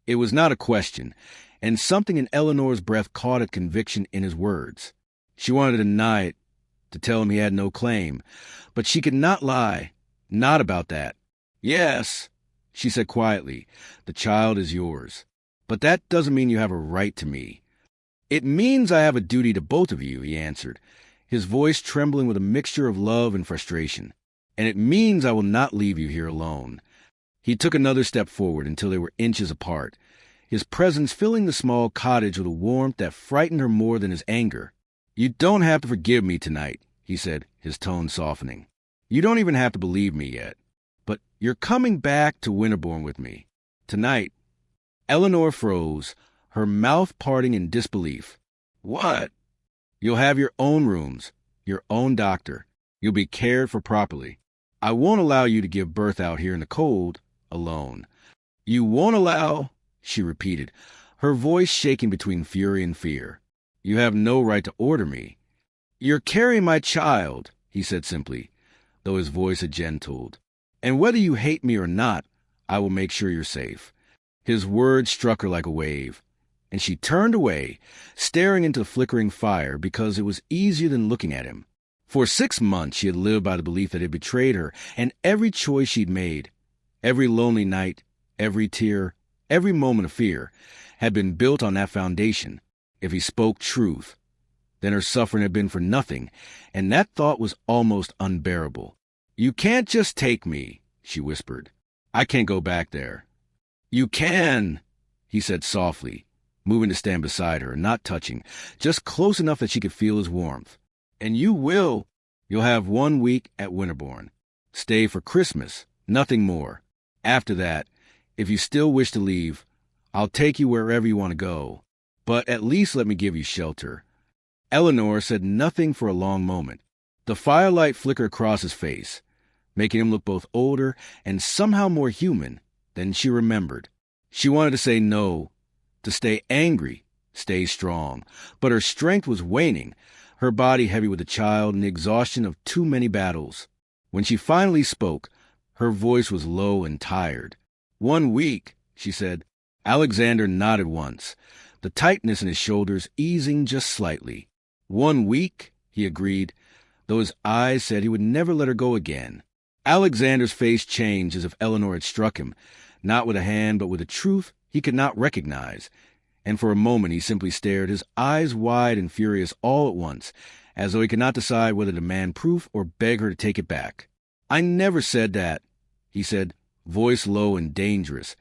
It was not a question, and something in Eleanor's breath caught at conviction in his words. She wanted to deny it, to tell him he had no claim, but she could not lie, not about that. Yes, she said quietly, the child is yours. But that doesn't mean you have a right to me. It means I have a duty to both of you, he answered, his voice trembling with a mixture of love and frustration. And it means I will not leave you here alone. He took another step forward until they were inches apart, his presence filling the small cottage with a warmth that frightened her more than his anger. You don't have to forgive me tonight, he said, his tone softening. You don't even have to believe me yet. But you're coming back to Winterbourne with me. Tonight. Eleanor froze, her mouth parting in disbelief. What? You'll have your own rooms, your own doctor. You'll be cared for properly. I won't allow you to give birth out here in the cold, alone. You won't allow, she repeated, her voice shaking between fury and fear. You have no right to order me. You're carrying my child, he said simply, though his voice had gentled. And whether you hate me or not, I will make sure you're safe. His words struck her like a wave, and she turned away, staring into the flickering fire because it was easier than looking at him. For 6 months she had lived by the belief that he had betrayed her, and every choice she'd made, every lonely night, every tear, every moment of fear, had been built on that foundation. If he spoke truth, then her suffering had been for nothing, and that thought was almost unbearable. You can't just take me, she whispered. I can't go back there. You can, he said softly, moving to stand beside her, not touching, just close enough that she could feel his warmth. And you will. You'll have 1 week at Winterbourne. Stay for Christmas, nothing more. After that, if you still wish to leave, I'll take you wherever you want to go. But at least let me give you shelter. Eleanor said nothing for a long moment. The firelight flickered across his face, making him look both older and somehow more human than she remembered. She wanted to say no, to stay angry, Stay strong. But her strength was waning, her body heavy with the child and the exhaustion of too many battles. When she finally spoke, her voice was low and tired. 1 week, she said. Alexander nodded once, the tightness in his shoulders easing just slightly. 1 week, he agreed, though his eyes said he would never let her go again. Alexander's face changed as if Eleanor had struck him, not with a hand but with a truth he could not recognize, and for a moment he simply stared, his eyes wide and furious all at once, as though he could not decide whether to demand proof or beg her to take it back. "I never said that," he said, voice low and dangerous,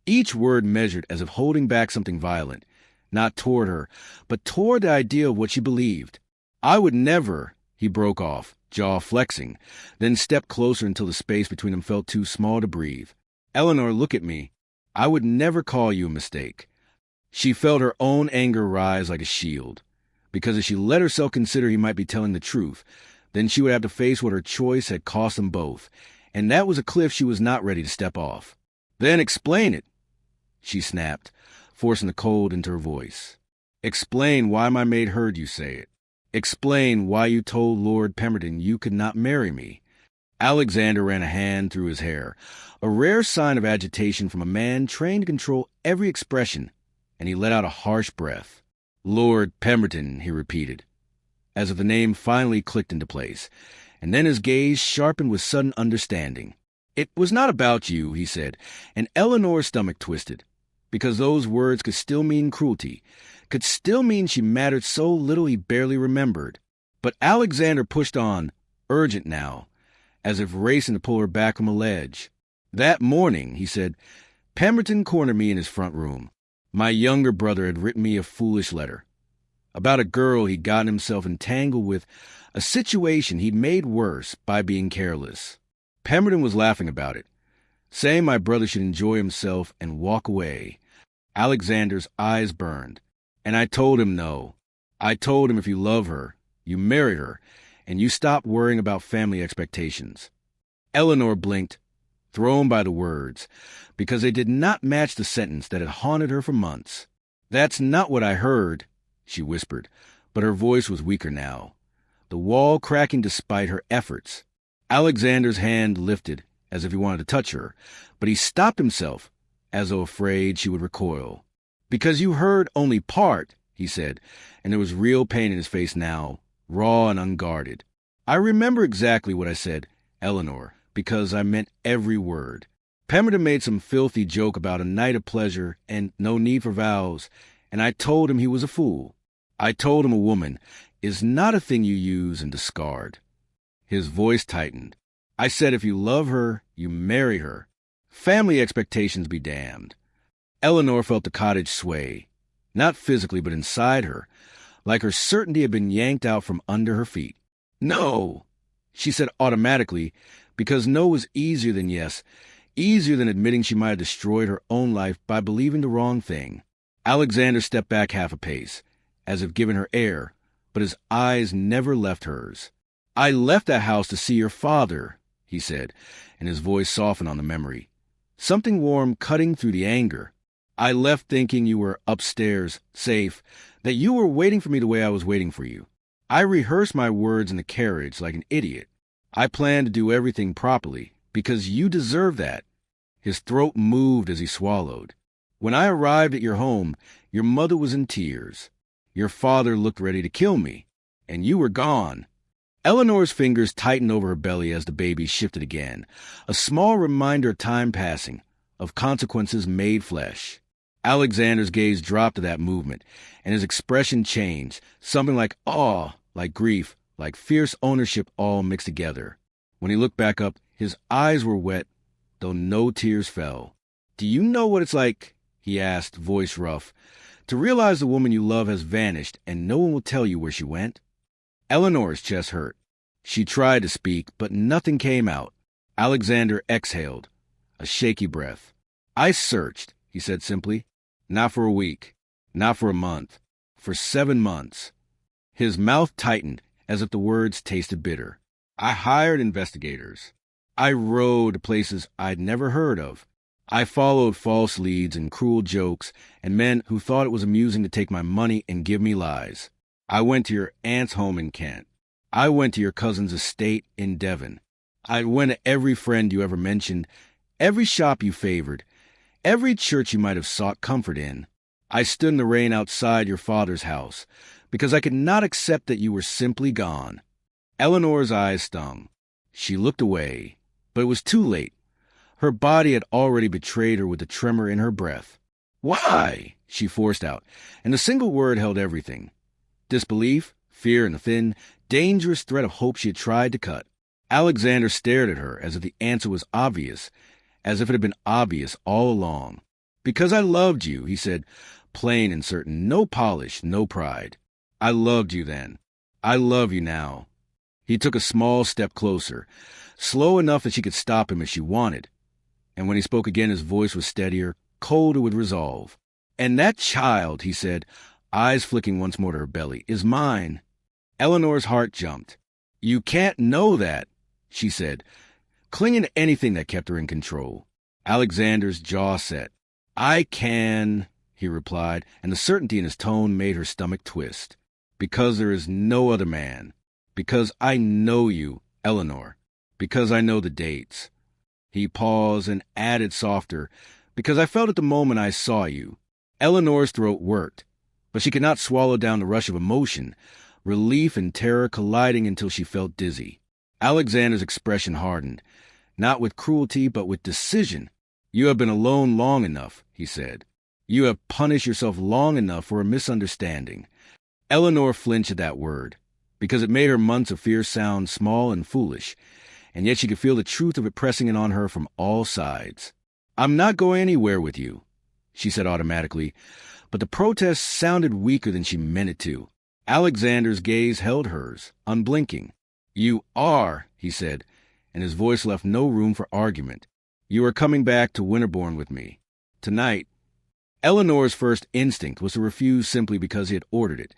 each word measured as if holding back something violent, not toward her, but toward the idea of what she believed. "I would never," he broke off, jaw flexing, then stepped closer until the space between them felt too small to breathe. "Eleanor, look at me. I would never call you a mistake." She felt her own anger rise like a shield, because if she let herself consider he might be telling the truth, then she would have to face what her choice had cost them both, and that was a cliff she was not ready to step off. "Then explain it," she snapped, forcing the cold into her voice. "Explain why my maid heard you say it. Explain why you told Lord Pemberton you could not marry me." Alexander ran a hand through his hair, a rare sign of agitation from a man trained to control every expression, and he let out a harsh breath. "Lord Pemberton," he repeated, as if the name finally clicked into place, and then his gaze sharpened with sudden understanding. "It was not about you," he said, and Eleanor's stomach twisted, because those words could still mean cruelty, could still mean she mattered so little he barely remembered. But Alexander pushed on, urgent now, as if racing to pull her back from a ledge. "That morning," he said, "Pemberton cornered me in his front room. My younger brother had written me a foolish letter about a girl he'd gotten himself entangled with, a situation he'd made worse by being careless. Pemberton was laughing about it, saying my brother should enjoy himself and walk away." Alexander's eyes burned. "And I told him no. I told him if you love her, you marry her, and you stop worrying about family expectations." Eleanor blinked, thrown by the words, because they did not match the sentence that had haunted her for months. "That's not what I heard," she whispered, but her voice was weaker now, the wall cracking despite her efforts. Alexander's hand lifted as if he wanted to touch her, but he stopped himself as though afraid she would recoil. "Because you heard only part," he said, and there was real pain in his face now, raw and unguarded. "I remember exactly what I said, Eleanor, because I meant every word. Pemberton made some filthy joke about a night of pleasure and no need for vows, and I told him he was a fool. I told him a woman is not a thing you use and discard." His voice tightened. "I said if you love her, you marry her. Family expectations be damned." Eleanor felt the cottage sway, not physically but inside her, like her certainty had been yanked out from under her feet. "No," she said automatically, because no was easier than yes, easier than admitting she might have destroyed her own life by believing the wrong thing. Alexander stepped back half a pace, as if giving her air, but his eyes never left hers. "I left that house to see your father," he said, and his voice softened on the memory, something warm cutting through the anger. "I left thinking you were upstairs, safe, that you were waiting for me the way I was waiting for you. I rehearsed my words in the carriage like an idiot. I planned to do everything properly, because you deserve that." His throat moved as he swallowed. "When I arrived at your home, your mother was in tears. Your father looked ready to kill me, and you were gone." Eleanor's fingers tightened over her belly as the baby shifted again, a small reminder of time passing, of consequences made flesh. Alexander's gaze dropped to that movement, and his expression changed, something like awe, like grief, like fierce ownership all mixed together. When he looked back up, his eyes were wet, though no tears fell. "Do you know what it's like," he asked, voice rough, "to realize the woman you love has vanished and no one will tell you where she went?" Eleanor's chest hurt. She tried to speak, but nothing came out. Alexander exhaled, a shaky breath. "I searched," he said simply. "Not for a week, not for a month, for 7 months. His mouth tightened as if the words tasted bitter. "I hired investigators. I rode to places I'd never heard of. I followed false leads and cruel jokes and men who thought it was amusing to take my money and give me lies. I went to your aunt's home in Kent. I went to your cousin's estate in Devon. I went to every friend you ever mentioned, every shop you favored, every church you might have sought comfort in. I stood in the rain outside your father's house because I could not accept that you were simply gone. Eleanor's eyes stung. She looked away, but it was too late. Her body had already betrayed her with the tremor in her breath. "Why?" she forced out, and a single word held everything. Disbelief, fear, and the thin, dangerous thread of hope she had tried to cut. Alexander stared at her as if the answer was obvious, as if it had been obvious all along. "Because I loved you," he said, plain and certain, no polish, no pride. "I loved you then. I love you now." He took a small step closer, slow enough that she could stop him if she wanted. And when he spoke again, his voice was steadier, colder with resolve. "And that child," he said, eyes flicking once more to her belly, "is mine." Eleanor's heart jumped. "You can't know that," she said, clinging to anything that kept her in control. Alexander's jaw set. "I can," he replied, and the certainty in his tone made her stomach twist. "Because there is no other man. Because I know you, Eleanor. Because I know the dates." He paused and added softer, "Because I felt at the moment I saw you." Eleanor's throat worked, but she could not swallow down the rush of emotion, relief and terror colliding until she felt dizzy. Alexander's expression hardened, not with cruelty but with decision. "You have been alone long enough," he said. "You have punished yourself long enough for a misunderstanding." Eleanor flinched at that word, because it made her months of fear sound small and foolish, and yet she could feel the truth of it pressing in on her from all sides. "I'm not going anywhere with you," she said automatically, but the protest sounded weaker than she meant it to. Alexander's gaze held hers, unblinking. "You are," he said, and his voice left no room for argument. "You are coming back to Winterbourne with me. Tonight." Eleanor's first instinct was to refuse simply because he had ordered it,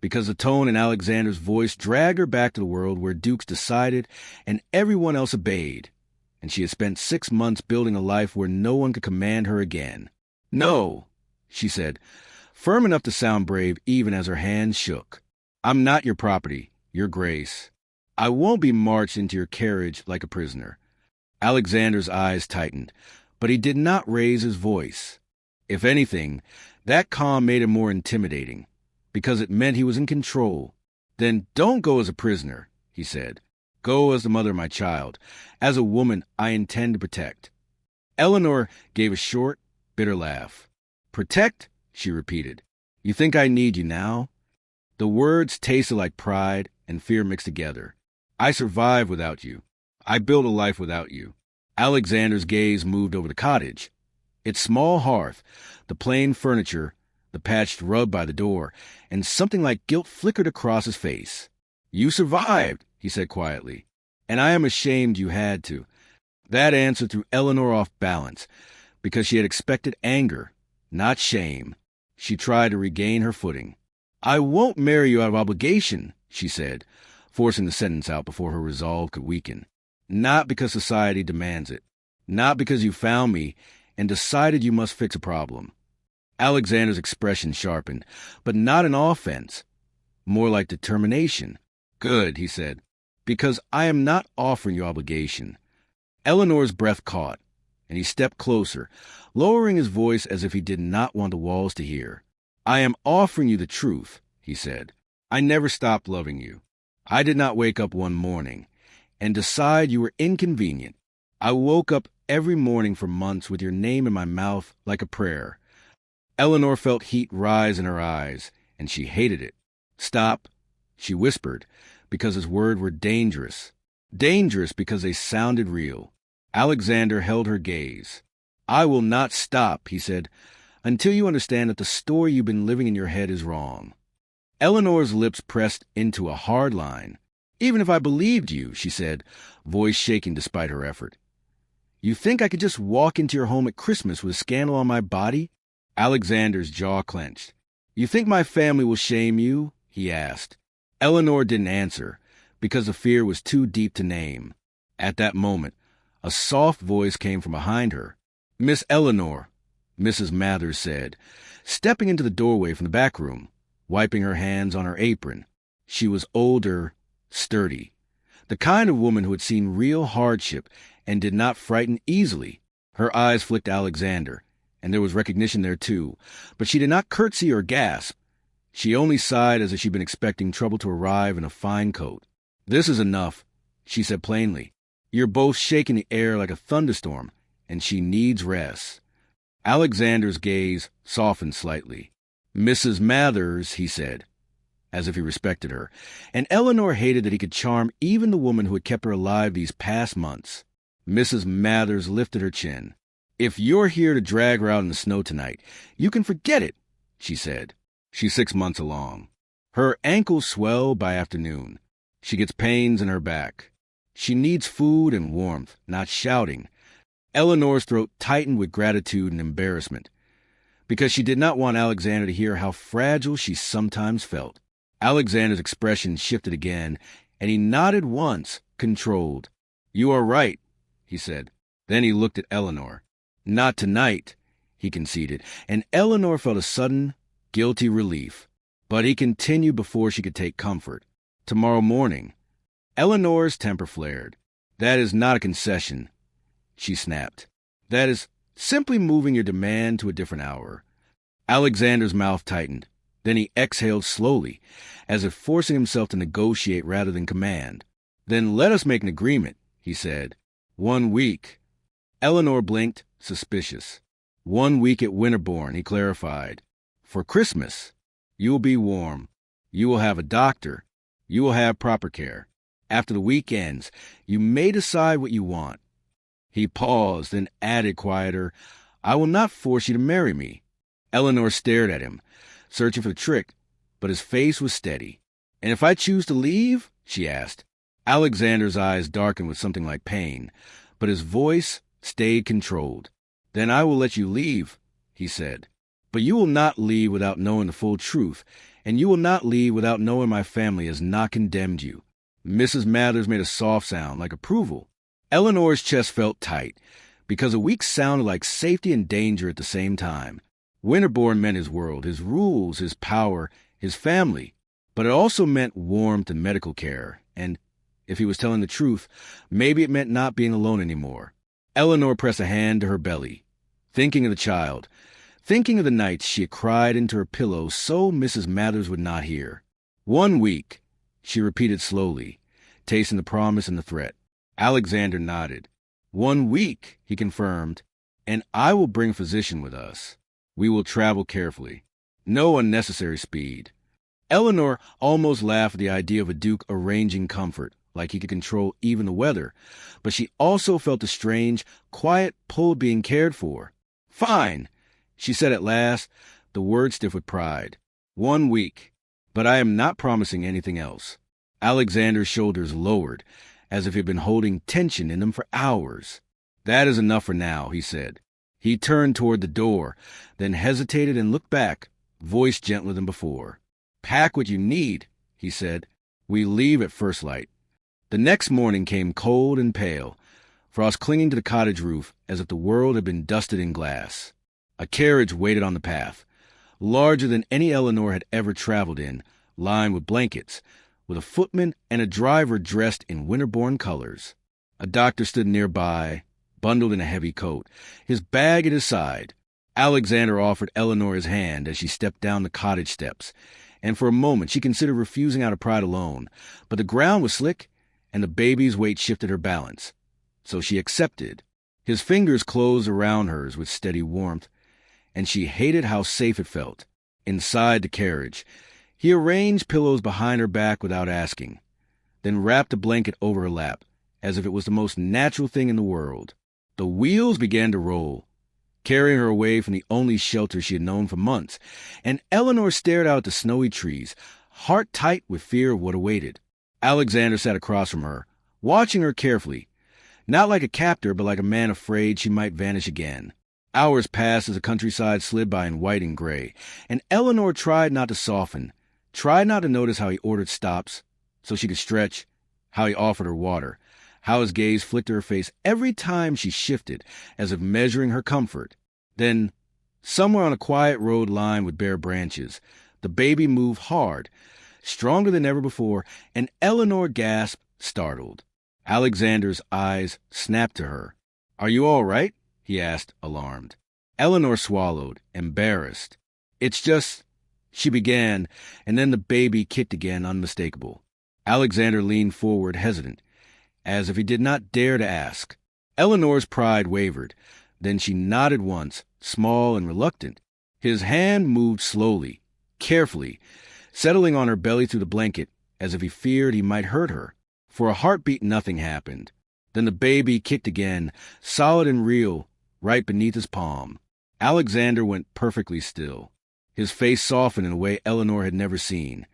because the tone in Alexander's voice dragged her back to the world where dukes decided and everyone else obeyed, and she had spent 6 months building a life where no one could command her again. "No," she said, firm enough to sound brave even as her hands shook. "I'm not your property, your grace. I won't be marched into your carriage like a prisoner." Alexander's eyes tightened, but he did not raise his voice. If anything, that calm made him more intimidating, because it meant he was in control. "Then don't go as a prisoner," he said. "Go as the mother of my child, as a woman I intend to protect." Eleanor gave a short, bitter laugh. "Protect?" she repeated. "You think I need you now?" The words tasted like pride and fear mixed together. "I survived without you. I built a life without you." Alexander's gaze moved over the cottage. Its small hearth, the plain furniture, the patched rug by the door, and something like guilt flickered across his face. "You survived," he said quietly, "and I am ashamed you had to." That answer threw Eleanor off balance, because she had expected anger, not shame. She tried to regain her footing. "I won't marry you out of obligation," she said, forcing the sentence out before her resolve could weaken. "Not because society demands it. Not because you found me and decided you must fix a problem." Alexander's expression sharpened, but not in offense, more like determination. "Good," he said, "because I am not offering you obligation." Eleanor's breath caught, and he stepped closer, lowering his voice as if he did not want the walls to hear. "I am offering you the truth," he said. "I never stopped loving you. I did not wake up one morning and decide you were inconvenient. I woke up every morning for months with your name in my mouth like a prayer." Eleanor felt heat rise in her eyes, and she hated it. "Stop," she whispered, because his words were dangerous. Dangerous because they sounded real. Alexander held her gaze. "I will not stop," he said, "until you understand that the story you've been living in your head is wrong." Eleanor's lips pressed into a hard line. "Even if I believed you," she said, voice shaking despite her effort. "You think I could just walk into your home at Christmas with a scandal on my body?" Alexander's jaw clenched. "You think my family will shame you?" he asked. Eleanor didn't answer, because the fear was too deep to name. At that moment, a soft voice came from behind her. "Miss Eleanor," Mrs. Mathers said, stepping into the doorway from the back room, wiping her hands on her apron. She was older, sturdy, the kind of woman who had seen real hardship and did not frighten easily. Her eyes flicked Alexander, and there was recognition there too, but she did not curtsy or gasp. She only sighed as if she'd been expecting trouble to arrive in a fine coat. "This is enough," she said plainly. "You're both shaking the air like a thunderstorm, and she needs rest." Alexander's gaze softened slightly. "Mrs. Mathers," he said, as if he respected her, and Eleanor hated that he could charm even the woman who had kept her alive these past months. Mrs. Mathers lifted her chin. "If you're here to drag her out in the snow tonight, you can forget it," she said. "She's 6 months along. Her ankles swell by afternoon. She gets pains in her back. She needs food and warmth, not shouting." Eleanor's throat tightened with gratitude and embarrassment, because she did not want Alexander to hear how fragile she sometimes felt. Alexander's expression shifted again, and he nodded once, controlled. "You are right," he said. Then he looked at Eleanor. "Not tonight," he conceded, and Eleanor felt a sudden, guilty relief. But he continued before she could take comfort. "Tomorrow morning." Eleanor's temper flared. "That is not a concession," she snapped. "That is simply moving your demand to a different hour." Alexander's mouth tightened. Then he exhaled slowly, as if forcing himself to negotiate rather than command. "Then let us make an agreement," he said. 1 week. Eleanor blinked, suspicious. 1 week at Winterbourne, he clarified. "For Christmas. You will be warm. You will have a doctor. You will have proper care. After the week ends, you may decide what you want." He paused, then added quieter, "I will not force you to marry me." Eleanor stared at him, searching for the trick, but his face was steady. "And if I choose to leave?" she asked. Alexander's eyes darkened with something like pain, but his voice stayed controlled. "Then I will let you leave," he said. "But you will not leave without knowing the full truth, and you will not leave without knowing my family has not condemned you." Mrs. Mathers made a soft sound, like approval. Eleanor's chest felt tight, because a week sounded like safety and danger at the same time. Winterbourne meant his world, his rules, his power, his family. But it also meant warmth and medical care, and, if he was telling the truth, maybe it meant not being alone anymore. Eleanor pressed a hand to her belly, thinking of the child, thinking of the nights she had cried into her pillow so Mrs. Mathers would not hear. 1 week, she repeated slowly, tasting the promise and the threat. Alexander nodded. 1 week, he confirmed, and I will bring a physician with us. We will travel carefully. No unnecessary speed. Eleanor almost laughed at the idea of a duke arranging comfort, like he could control even the weather, but she also felt a strange, quiet pull being cared for. "Fine," she said at last, the word stiff with pride. 1 week, but I am not promising anything else. Alexander's shoulders lowered, as if he had been holding tension in them for hours. "That is enough for now," he said. He turned toward the door, then hesitated and looked back, voice gentler than before. "Pack what you need," he said. "We leave at first light." The next morning came cold and pale, frost clinging to the cottage roof as if the world had been dusted in glass. A carriage waited on the path, larger than any Eleanor had ever traveled in, lined with blankets, with a footman and a driver dressed in Winterbourne colors. A doctor stood nearby, bundled in a heavy coat, his bag at his side. Alexander offered Eleanor his hand as she stepped down the cottage steps, and for a moment she considered refusing out of pride alone, but the ground was slick, and the baby's weight shifted her balance. So she accepted. His fingers closed around hers with steady warmth, and she hated how safe it felt. Inside the carriage, he arranged pillows behind her back without asking, then wrapped a blanket over her lap, as if it was the most natural thing in the world. The wheels began to roll, carrying her away from the only shelter she had known for months, and Eleanor stared out at the snowy trees, heart tight with fear of what awaited. Alexander sat across from her, watching her carefully, not like a captor, but like a man afraid she might vanish again. Hours passed as the countryside slid by in white and gray, and Eleanor tried not to soften, tried not to notice how he ordered stops so she could stretch, how he offered her water, how his gaze flicked to her face every time she shifted, as if measuring her comfort. Then, somewhere on a quiet road lined with bare branches, the baby moved hard, stronger than ever before, and Eleanor gasped, startled. Alexander's eyes snapped to her. "Are you all right?" he asked, alarmed. Eleanor swallowed, embarrassed. "It's just—" she began, and then the baby kicked again, unmistakable. Alexander leaned forward, hesitant, as if he did not dare to ask. Eleanor's pride wavered. Then she nodded once, small and reluctant. His hand moved slowly, carefully, settling on her belly through the blanket, as if he feared he might hurt her. For a heartbeat, nothing happened. Then the baby kicked again, solid and real, right beneath his palm. Alexander went perfectly still. His face softened in a way Eleanor had never seen.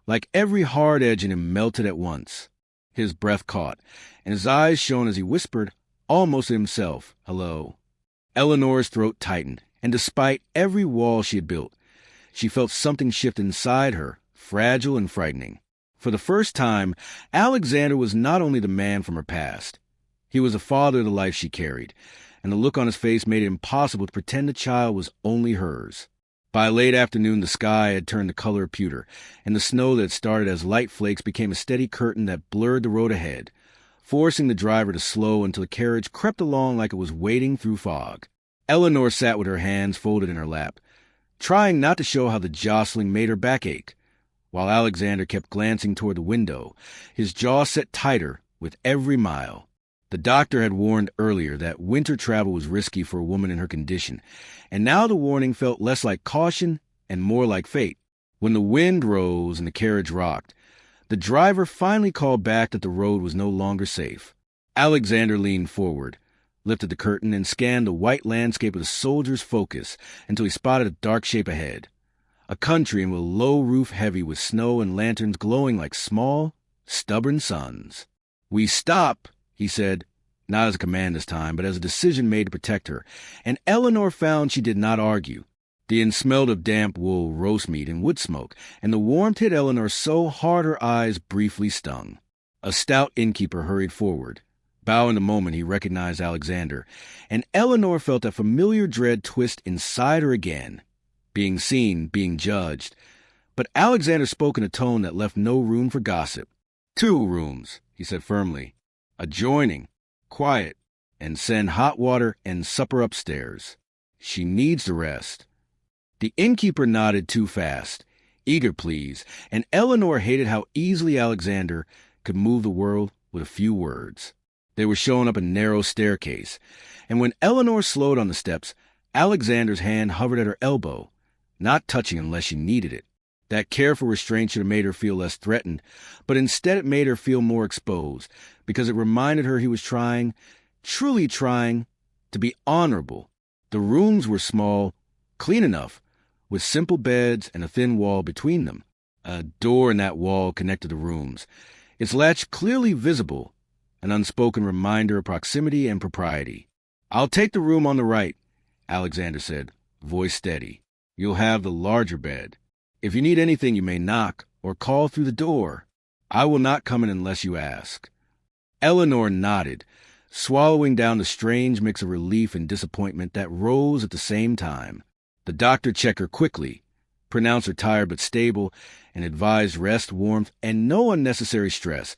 Like every hard edge in him melted at once. His breath caught, and his eyes shone as he whispered, almost to himself, "Hello." Eleanor's throat tightened, and despite every wall she had built, she felt something shift inside her, fragile and frightening. For the first time, Alexander was not only the man from her past. He was the father of the life she carried, and the look on his face made it impossible to pretend the child was only hers. By late afternoon, the sky had turned the color of pewter, and the snow that started as light flakes became a steady curtain that blurred the road ahead, forcing the driver to slow until the carriage crept along like it was wading through fog. Eleanor sat with her hands folded in her lap, trying not to show how the jostling made her back ache, while Alexander kept glancing toward the window, his jaw set tighter with every mile. The doctor had warned earlier that winter travel was risky for a woman in her condition, and now the warning felt less like caution and more like fate. When the wind rose and the carriage rocked, the driver finally called back that the road was no longer safe. Alexander leaned forward, lifted the curtain, and scanned the white landscape with a soldier's focus until he spotted a dark shape ahead. A country with a low roof heavy with snow and lanterns glowing like small, stubborn suns. "We stop," he said, not as a command this time, but as a decision made to protect her, and Eleanor found she did not argue. The inn smelled of damp wool, roast meat, and wood smoke, and the warmth hit Eleanor so hard her eyes briefly stung. A stout innkeeper hurried forward. Bowing the moment he recognized Alexander, and Eleanor felt that familiar dread twist inside her again. Being seen, being judged. But Alexander spoke in a tone that left no room for gossip. "2 rooms," he said firmly. "Adjoining, quiet, and send hot water and supper upstairs. She needs the rest." The innkeeper nodded too fast, eager please, and Eleanor hated how easily Alexander could move the world with a few words. They were shown up a narrow staircase, and when Eleanor slowed on the steps, Alexander's hand hovered at her elbow, not touching unless she needed it. That careful restraint should have made her feel less threatened, but instead it made her feel more exposed, because it reminded her he was trying, truly trying, to be honorable. The rooms were small, clean enough, with simple beds and a thin wall between them. A door in that wall connected the rooms, its latch clearly visible, an unspoken reminder of proximity and propriety. "I'll take the room on the right," Alexander said, voice steady. "You'll have the larger bed. If you need anything, you may knock or call through the door. I will not come in unless you ask." Eleanor nodded, swallowing down the strange mix of relief and disappointment that rose at the same time. The doctor checked her quickly, pronounced her tired but stable, and advised rest, warmth, and no unnecessary stress,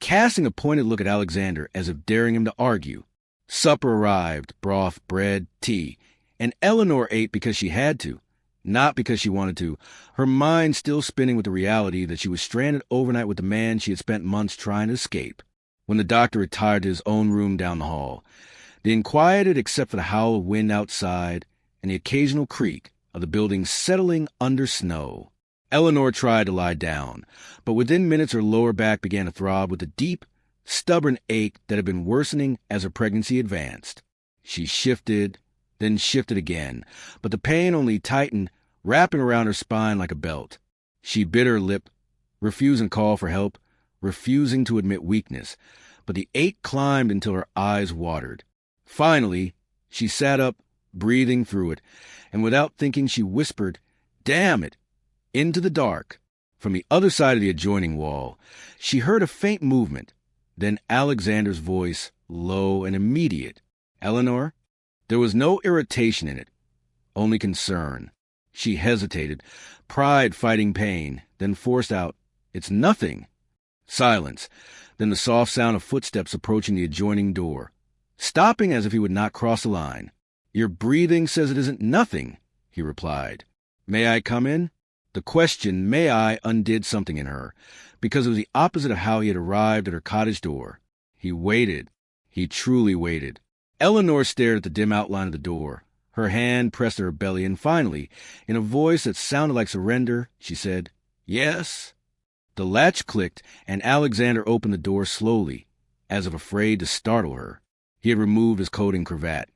casting a pointed look at Alexander as if daring him to argue. Supper arrived, broth, bread, tea, and Eleanor ate because she had to, not because she wanted to, her mind still spinning with the reality that she was stranded overnight with the man she had spent months trying to escape. When the doctor retired to his own room down the hall, the inn quieted except for the howl of wind outside and the occasional creak of the building settling under snow. Eleanor tried to lie down, but within minutes her lower back began to throb with a deep, stubborn ache that had been worsening as her pregnancy advanced. She shifted, then shifted again, but the pain only tightened, wrapping around her spine like a belt. She bit her lip, refusing to call for help, refusing to admit weakness, but the ache climbed until her eyes watered. Finally, she sat up, breathing through it, and without thinking she whispered, "Damn it!" into the dark. From the other side of the adjoining wall, she heard a faint movement, Then Alexander's voice, low and immediate. "Eleanor?" There was no irritation in it, only concern. She hesitated, pride fighting pain, then forced out, "It's nothing." Silence, then the soft sound of footsteps approaching the adjoining door, stopping as if he would not cross the line. "Your breathing says it isn't nothing," he replied. "May I come in?" The question, "may I," undid something in her, because it was the opposite of how he had arrived at her cottage door. He waited. He truly waited. Eleanor stared at the dim outline of the door. Her hand pressed to her belly, and finally, in a voice that sounded like surrender, she said, "Yes." The latch clicked, and Alexander opened the door slowly, as if afraid to startle her. He had removed his coat and cravat.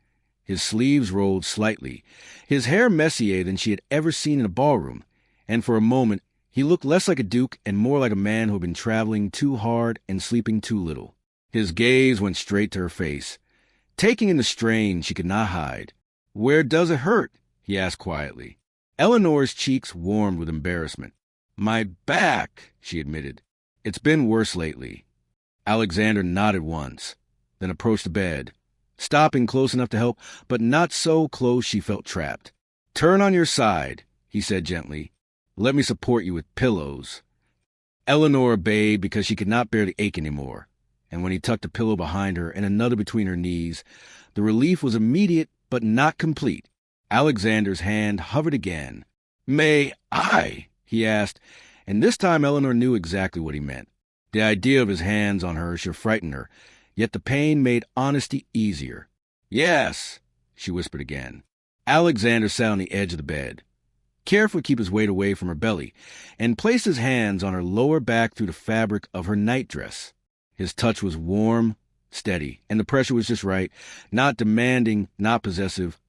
His sleeves rolled slightly, his hair messier than she had ever seen in a ballroom, and for a moment he looked less like a duke and more like a man who had been traveling too hard and sleeping too little. His gaze went straight to her face, taking in the strain she could not hide. "Where does it hurt?" he asked quietly. Eleanor's cheeks warmed with embarrassment. "My back," she admitted. "It's been worse lately." Alexander nodded once, then approached the bed, stopping close enough to help, but not so close she felt trapped. "Turn on your side," he said gently. "Let me support you with pillows." Eleanor obeyed because she could not bear the ache anymore, and when he tucked a pillow behind her and another between her knees, the relief was immediate but not complete. Alexander's hand hovered again. "May I?" he asked, and this time Eleanor knew exactly what he meant. The idea of his hands on her should frighten her, yet the pain made honesty easier. "Yes," she whispered again. Alexander sat on the edge of the bed, careful to keep his weight away from her belly, and placed his hands on her lower back through the fabric of her nightdress. His touch was warm, steady, and the pressure was just right, not demanding, not possessive,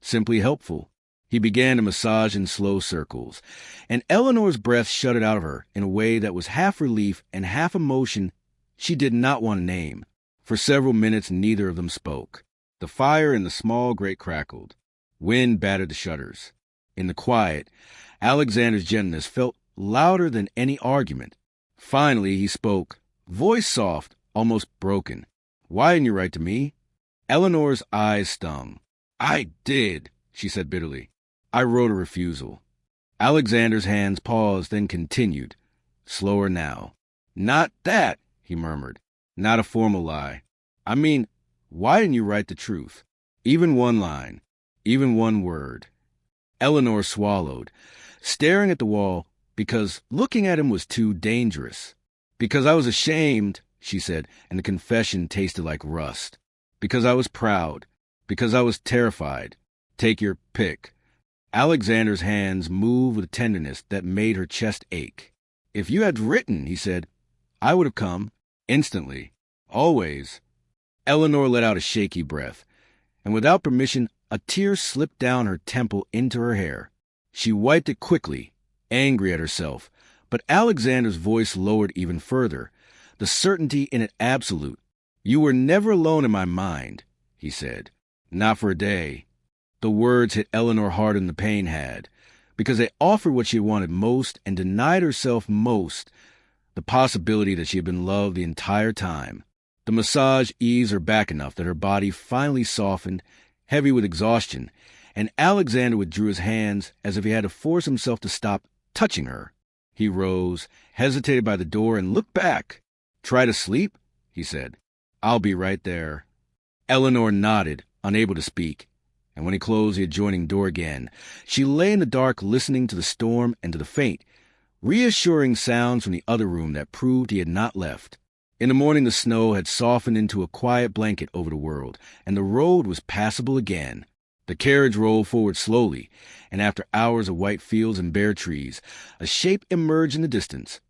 simply helpful. He began to massage in slow circles, and Eleanor's breath shuddered out of her in a way that was half relief and half emotion she did not want to name. For several minutes neither of them spoke. The fire in the small grate crackled. Wind battered the shutters. In the quiet, Alexander's gentleness felt louder than any argument. Finally he spoke, voice soft, almost broken. "Why didn't you write to me?" Eleanor's eyes stung. "I did," she said bitterly. "I wrote a refusal." Alexander's hands paused, then continued, slower now. "Not that," he murmured. "Not a formal lie. I mean, why didn't you write the truth? Even one line, even one word." Eleanor swallowed, staring at the wall, because looking at him was too dangerous. "Because I was ashamed," she said, and the confession tasted like rust. "Because I was proud. Because I was terrified. Take your pick." Alexander's hands moved with a tenderness that made her chest ache. "If you had written," he said, "I would have come. Instantly. Always." Eleanor let out a shaky breath, and without permission, a tear slipped down her temple into her hair. She wiped it quickly, angry at herself, but Alexander's voice lowered even further, the certainty in it absolute. "You were never alone in my mind," he said. "Not for a day." The words hit Eleanor harder than the pain had, because they offered what she wanted most and denied herself most, the possibility that she had been loved the entire time. The massage eased her back enough that her body finally softened, heavy with exhaustion, and Alexander withdrew his hands as if he had to force himself to stop touching her. He rose, hesitated by the door, and looked back. "Try to sleep?" he said. "I'll be right there." Eleanor nodded, unable to speak, and when he closed the adjoining door again, she lay in the dark listening to the storm and to the faint, reassuring sounds from the other room that proved he had not left. In the morning the snow had softened into a quiet blanket over the world, and the road was passable again. The carriage rolled forward slowly, and after hours of white fields and bare trees, a shape emerged in the distance.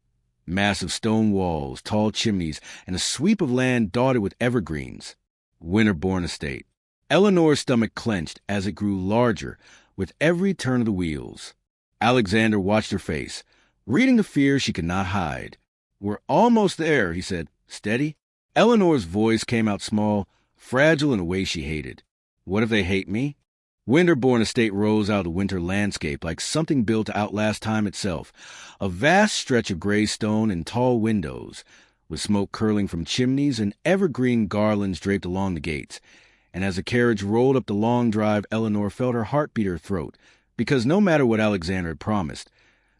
Massive stone walls, tall chimneys, and a sweep of land dotted with evergreens. Winterbourne Estate. Eleanor's stomach clenched as it grew larger with every turn of the wheels. Alexander watched her face, reading the fear she could not hide. "We're almost there," he said. "Steady." Eleanor's voice came out small, fragile in a way she hated. "What if they hate me?" Winterbourne Estate rose out of the winter landscape like something built to outlast time itself, a vast stretch of gray stone and tall windows, with smoke curling from chimneys and evergreen garlands draped along the gates. And as the carriage rolled up the long drive, Eleanor felt her heart beat her throat, because no matter what Alexander had promised,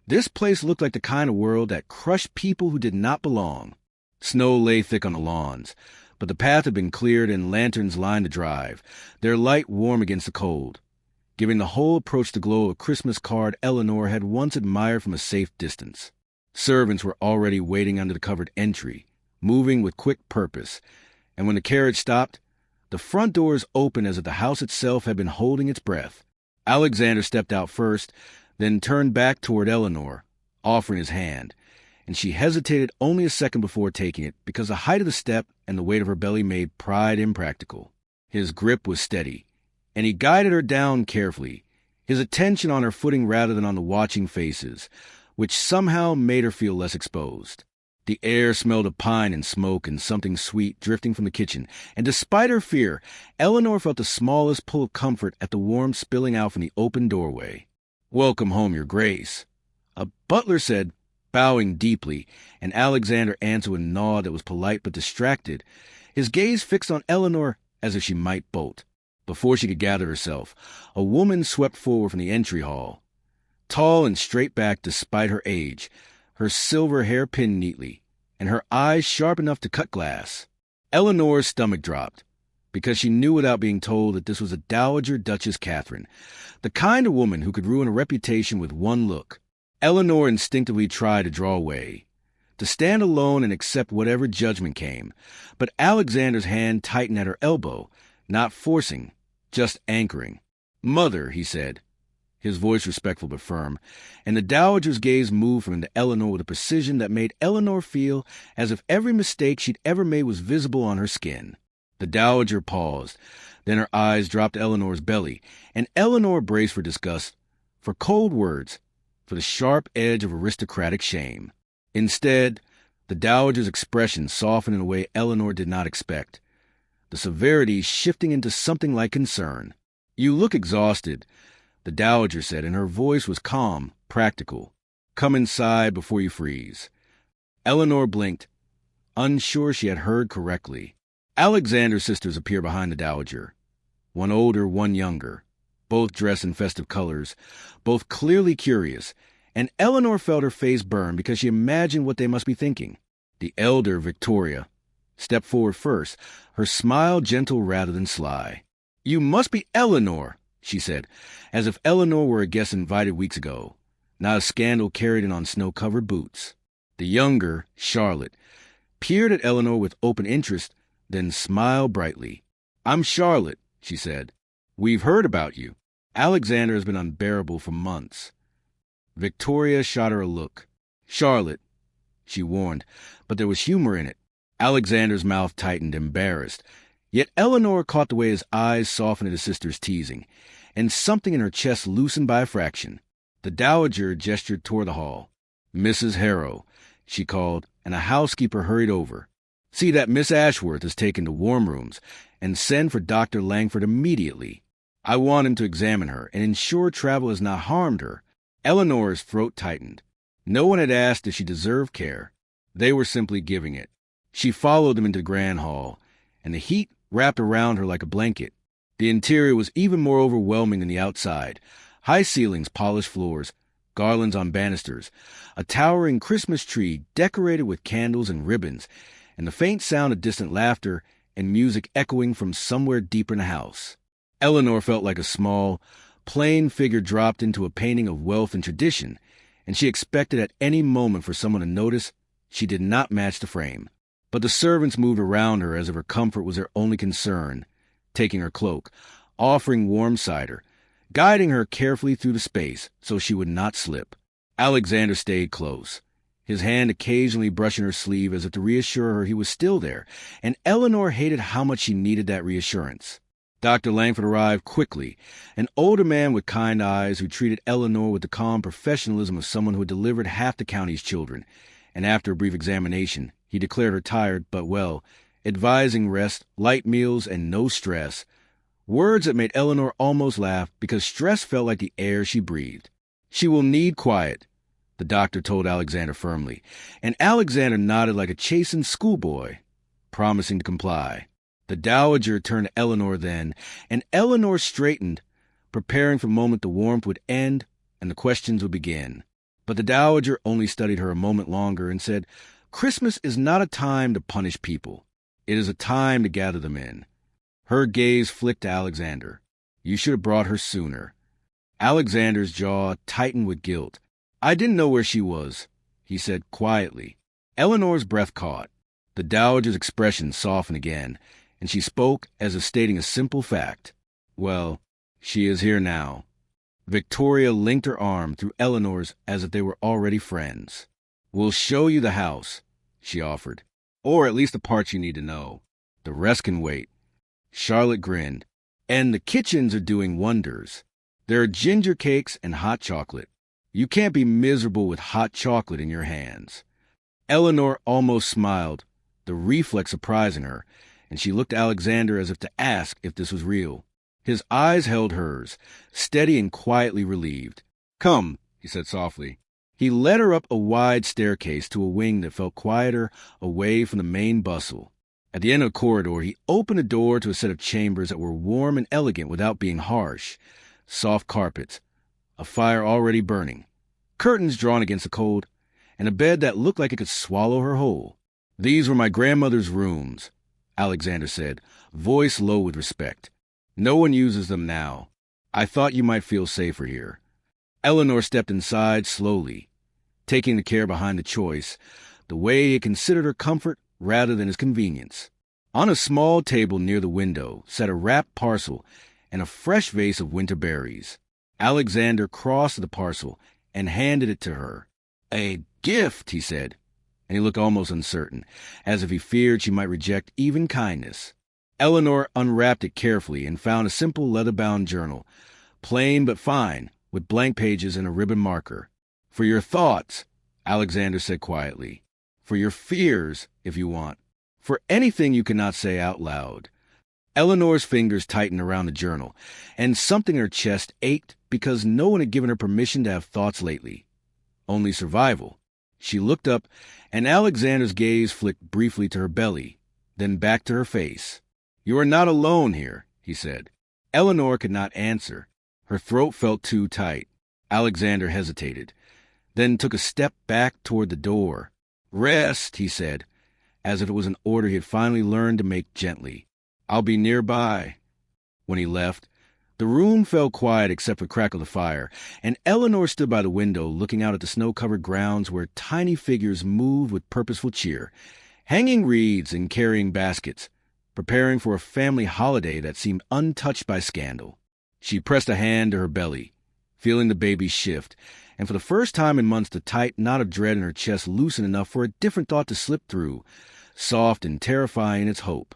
this place looked like the kind of world that crushed people who did not belong. Snow lay thick on the lawns, but the path had been cleared and lanterns lined the drive, their light warm against the cold, giving the whole approach the glow of a Christmas card Eleanor had once admired from a safe distance. Servants were already waiting under the covered entry, moving with quick purpose, and when the carriage stopped, the front doors opened as if the house itself had been holding its breath. Alexander stepped out first, then turned back toward Eleanor, offering his hand, and she hesitated only a second before taking it because the height of the step and the weight of her belly made pride impractical. His grip was steady, and he guided her down carefully, his attention on her footing rather than on the watching faces, which somehow made her feel less exposed. The air smelled of pine and smoke and something sweet drifting from the kitchen, and despite her fear, Eleanor felt the smallest pull of comfort at the warmth spilling out from the open doorway. "Welcome home, Your Grace," a butler said, bowing deeply, and Alexander answered with a nod that was polite but distracted, his gaze fixed on Eleanor as if she might bolt. Before she could gather herself, a woman swept forward from the entry hall, tall and straight-backed despite her age, her silver hair pinned neatly, and her eyes sharp enough to cut glass. Eleanor's stomach dropped, because she knew without being told that this was a Dowager Duchess Catherine, the kind of woman who could ruin a reputation with one look. Eleanor instinctively tried to draw away, to stand alone and accept whatever judgment came, but Alexander's hand tightened at her elbow, not forcing, just anchoring. "Mother," he said, his voice respectful but firm, and the dowager's gaze moved from him to Eleanor with a precision that made Eleanor feel as if every mistake she'd ever made was visible on her skin. The dowager paused, then her eyes dropped to Eleanor's belly, and Eleanor braced for disgust, for cold words, for the sharp edge of aristocratic shame. Instead, the dowager's expression softened in a way Eleanor did not expect, the severity shifting into something like concern. "You look exhausted," the dowager said, and her voice was calm, practical. "Come inside before you freeze." Eleanor blinked, unsure she had heard correctly. Alexander's sisters appeared behind the dowager, one older, one younger, both dressed in festive colors, both clearly curious, and Eleanor felt her face burn because she imagined what they must be thinking. The elder, Victoria, stepped forward first, her smile gentle rather than sly. "You must be Eleanor," she said, as if Eleanor were a guest invited weeks ago, not a scandal carried in on snow-covered boots. The younger, Charlotte, peered at Eleanor with open interest, then smiled brightly. "I'm Charlotte," she said. "We've heard about you." Alexander has been unbearable for months. Victoria shot her a look. "Charlotte," she warned, but there was humor in it. Alexander's mouth tightened, embarrassed. Yet Eleanor caught the way his eyes softened at his sister's teasing, and something in her chest loosened by a fraction. The dowager gestured toward the hall. "Mrs. Harrow," she called, and a housekeeper hurried over. "See that Miss Ashworth is taken to warm rooms, and send for Dr. Langford immediately. I want him to examine her and ensure travel has not harmed her." Eleanor's throat tightened. No one had asked if she deserved care. They were simply giving it. She followed them into the grand hall, and the heat wrapped around her like a blanket. The interior was even more overwhelming than the outside. High ceilings, polished floors, garlands on banisters, a towering Christmas tree decorated with candles and ribbons, and the faint sound of distant laughter and music echoing from somewhere deeper in the house. Eleanor felt like a small, plain figure dropped into a painting of wealth and tradition, and she expected at any moment for someone to notice she did not match the frame. But the servants moved around her as if her comfort was their only concern, taking her cloak, offering warm cider, guiding her carefully through the space so she would not slip. Alexander stayed close, his hand occasionally brushing her sleeve as if to reassure her he was still there, and Eleanor hated how much she needed that reassurance. Dr. Langford arrived quickly, an older man with kind eyes who treated Eleanor with the calm professionalism of someone who had delivered half the county's children, and after a brief examination, he declared her tired but well, advising rest, light meals, and no stress, words that made Eleanor almost laugh because stress felt like the air she breathed. "She will need quiet," the doctor told Alexander firmly, and Alexander nodded like a chastened schoolboy, promising to comply. The dowager turned to Eleanor then, and Eleanor straightened, preparing for the moment the warmth would end and the questions would begin. But the dowager only studied her a moment longer and said, "Christmas is not a time to punish people. It is a time to gather them in." Her gaze flicked to Alexander. "You should have brought her sooner." Alexander's jaw tightened with guilt. "I didn't know where she was," he said quietly. Eleanor's breath caught. The dowager's expression softened again, and she spoke as if stating a simple fact. "Well, she is here now." Victoria linked her arm through Eleanor's as if they were already friends. "We'll show you the house," she offered. "Or at least the parts you need to know. The rest can wait." Charlotte grinned. "And the kitchens are doing wonders. There are ginger cakes and hot chocolate. You can't be miserable with hot chocolate in your hands." Eleanor almost smiled, the reflex surprising her, and she looked at Alexander as if to ask if this was real. His eyes held hers, steady and quietly relieved. "Come," he said softly. He led her up a wide staircase to a wing that felt quieter, away from the main bustle. At the end of the corridor, he opened a door to a set of chambers that were warm and elegant without being harsh. Soft carpets, a fire already burning, curtains drawn against the cold, and a bed that looked like it could swallow her whole. "These were my grandmother's rooms," Alexander said, voice low with respect. "No one uses them now. I thought you might feel safer here." Eleanor stepped inside slowly, taking the care behind the choice, the way he considered her comfort rather than his convenience. On a small table near the window sat a wrapped parcel and a fresh vase of winter berries. Alexander crossed the parcel and handed it to her. "A gift," he said, and he looked almost uncertain, as if he feared she might reject even kindness. Eleanor unwrapped it carefully and found a simple leather-bound journal, plain but fine, with blank pages and a ribbon marker. "For your thoughts," Alexander said quietly. "For your fears, if you want. For anything you cannot say out loud." Eleanor's fingers tightened around the journal, and something in her chest ached because no one had given her permission to have thoughts lately. Only survival. She looked up, and Alexander's gaze flicked briefly to her belly, then back to her face. "You are not alone here," he said. Eleanor could not answer. Her throat felt too tight. Alexander hesitated, then took a step back toward the door. "Rest," he said, as if it was an order he had finally learned to make gently. "I'll be nearby." When he left, the room fell quiet except for the crack of the fire, and Eleanor stood by the window looking out at the snow-covered grounds where tiny figures moved with purposeful cheer, hanging reeds and carrying baskets, preparing for a family holiday that seemed untouched by scandal. She pressed a hand to her belly, feeling the baby shift, and for the first time in months the tight knot of dread in her chest loosened enough for a different thought to slip through, soft and terrifying in its hope.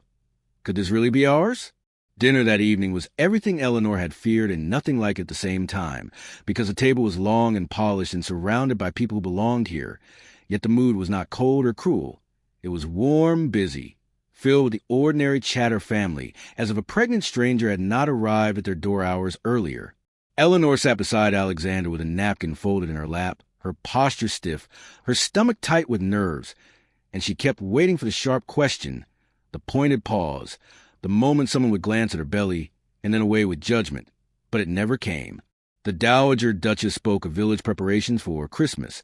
Could this really be ours? Dinner that evening was everything Eleanor had feared and nothing like it at the same time, because the table was long and polished and surrounded by people who belonged here, yet the mood was not cold or cruel. It was warm, busy, filled with the ordinary chatter family, as if a pregnant stranger had not arrived at their door hours earlier. Eleanor sat beside Alexander with a napkin folded in her lap, her posture stiff, her stomach tight with nerves, and she kept waiting for the sharp question, the pointed pause, the moment someone would glance at her belly, and then away with judgment. But it never came. The Dowager Duchess spoke of village preparations for Christmas,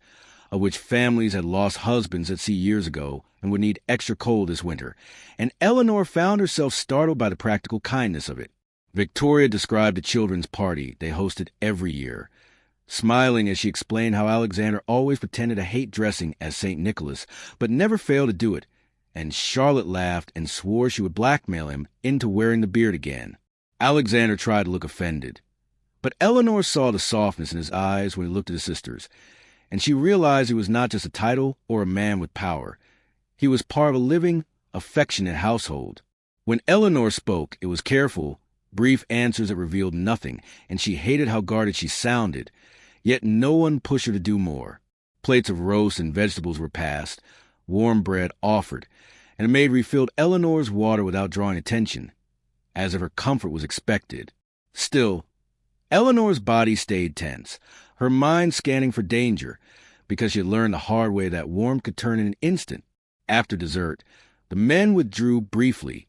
of which families had lost husbands at sea years ago and would need extra coal this winter, and Eleanor found herself startled by the practical kindness of it. Victoria described the children's party they hosted every year, smiling as she explained how Alexander always pretended to hate dressing as St. Nicholas, but never failed to do it, and Charlotte laughed and swore she would blackmail him into wearing the beard again. Alexander tried to look offended, but Eleanor saw the softness in his eyes when he looked at his sisters, and she realized he was not just a title or a man with power. He was part of a living, affectionate household. When Eleanor spoke, it was careful, brief answers that revealed nothing, and she hated how guarded she sounded, yet no one pushed her to do more. Plates of roast and vegetables were passed, warm bread offered, and a maid refilled Eleanor's water without drawing attention, as if her comfort was expected. Still, Eleanor's body stayed tense, her mind scanning for danger, because she had learned the hard way that warmth could turn in an instant. After dessert, the men withdrew briefly.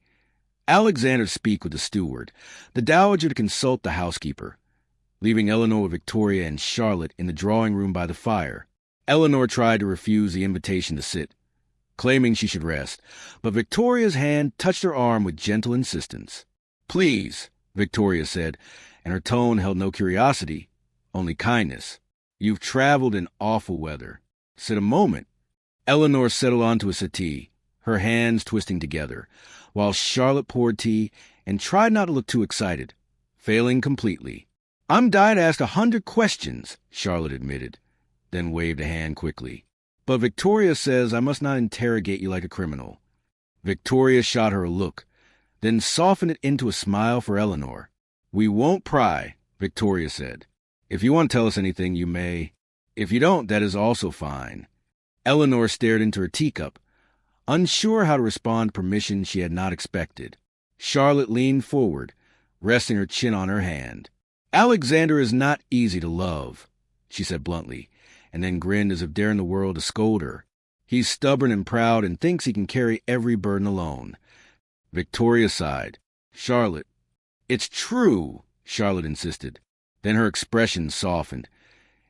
Alexander to speak with the steward, the dowager to consult the housekeeper, leaving Eleanor with Victoria and Charlotte in the drawing room by the fire. Eleanor tried to refuse the invitation to sit, claiming she should rest, but Victoria's hand touched her arm with gentle insistence. "Please," Victoria said, and her tone held no curiosity, only kindness. "You've traveled in awful weather. Sit a moment." Eleanor settled onto a settee, her hands twisting together, while Charlotte poured tea and tried not to look too excited, failing completely. "I'm dying to ask 100 questions," Charlotte admitted, then waved a hand quickly. "But Victoria says I must not interrogate you like a criminal." Victoria shot her a look, then softened it into a smile for Eleanor. "We won't pry," Victoria said. "If you want to tell us anything, you may. If you don't, that is also fine." Eleanor stared into her teacup, unsure how to respond to permission she had not expected. Charlotte leaned forward, resting her chin on her hand. "Alexander is not easy to love," she said bluntly, and then grinned as if daring the world to scold her. "He's stubborn and proud and thinks he can carry every burden alone." Victoria sighed. "Charlotte—" "It's true," Charlotte insisted. Then her expression softened,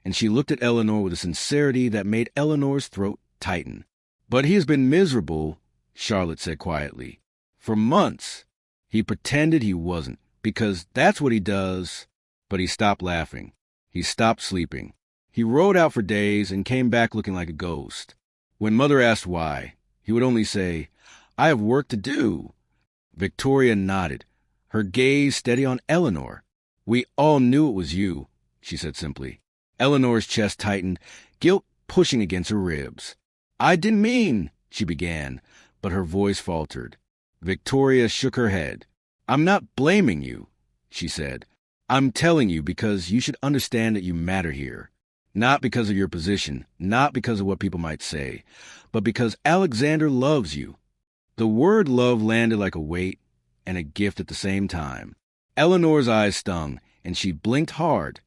and she looked at Eleanor with a sincerity that made Eleanor's throat tighten. "But he has been miserable," Charlotte said quietly, "for months. He pretended he wasn't, because that's what he does." But he stopped laughing. He stopped sleeping. He rode out for days and came back looking like a ghost. When Mother asked why, he would only say, "I have work to do." Victoria nodded, her gaze steady on Eleanor. "We all knew it was you," she said simply. Eleanor's chest tightened, guilt pushing against her ribs. "I didn't mean," she began, but her voice faltered. Victoria shook her head. "I'm not blaming you," she said. "I'm telling you because you should understand that you matter here. Not because of your position, not because of what people might say, but because Alexander loves you." The word love landed like a weight and a gift at the same time. Eleanor's eyes stung, and she blinked hard,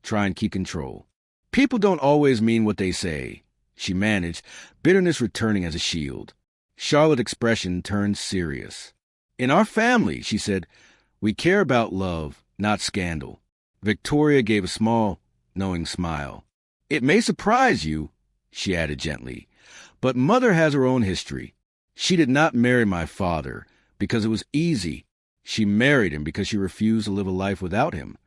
trying to keep control. "People don't always mean what they say," she managed, bitterness returning as a shield. Charlotte's expression turned serious. "In our family," she said, "we care about love, not scandal." Victoria gave a small, knowing smile. "It may surprise you," she added gently, "but Mother has her own history. She did not marry my father because it was easy. She married him because she refused to live a life without him."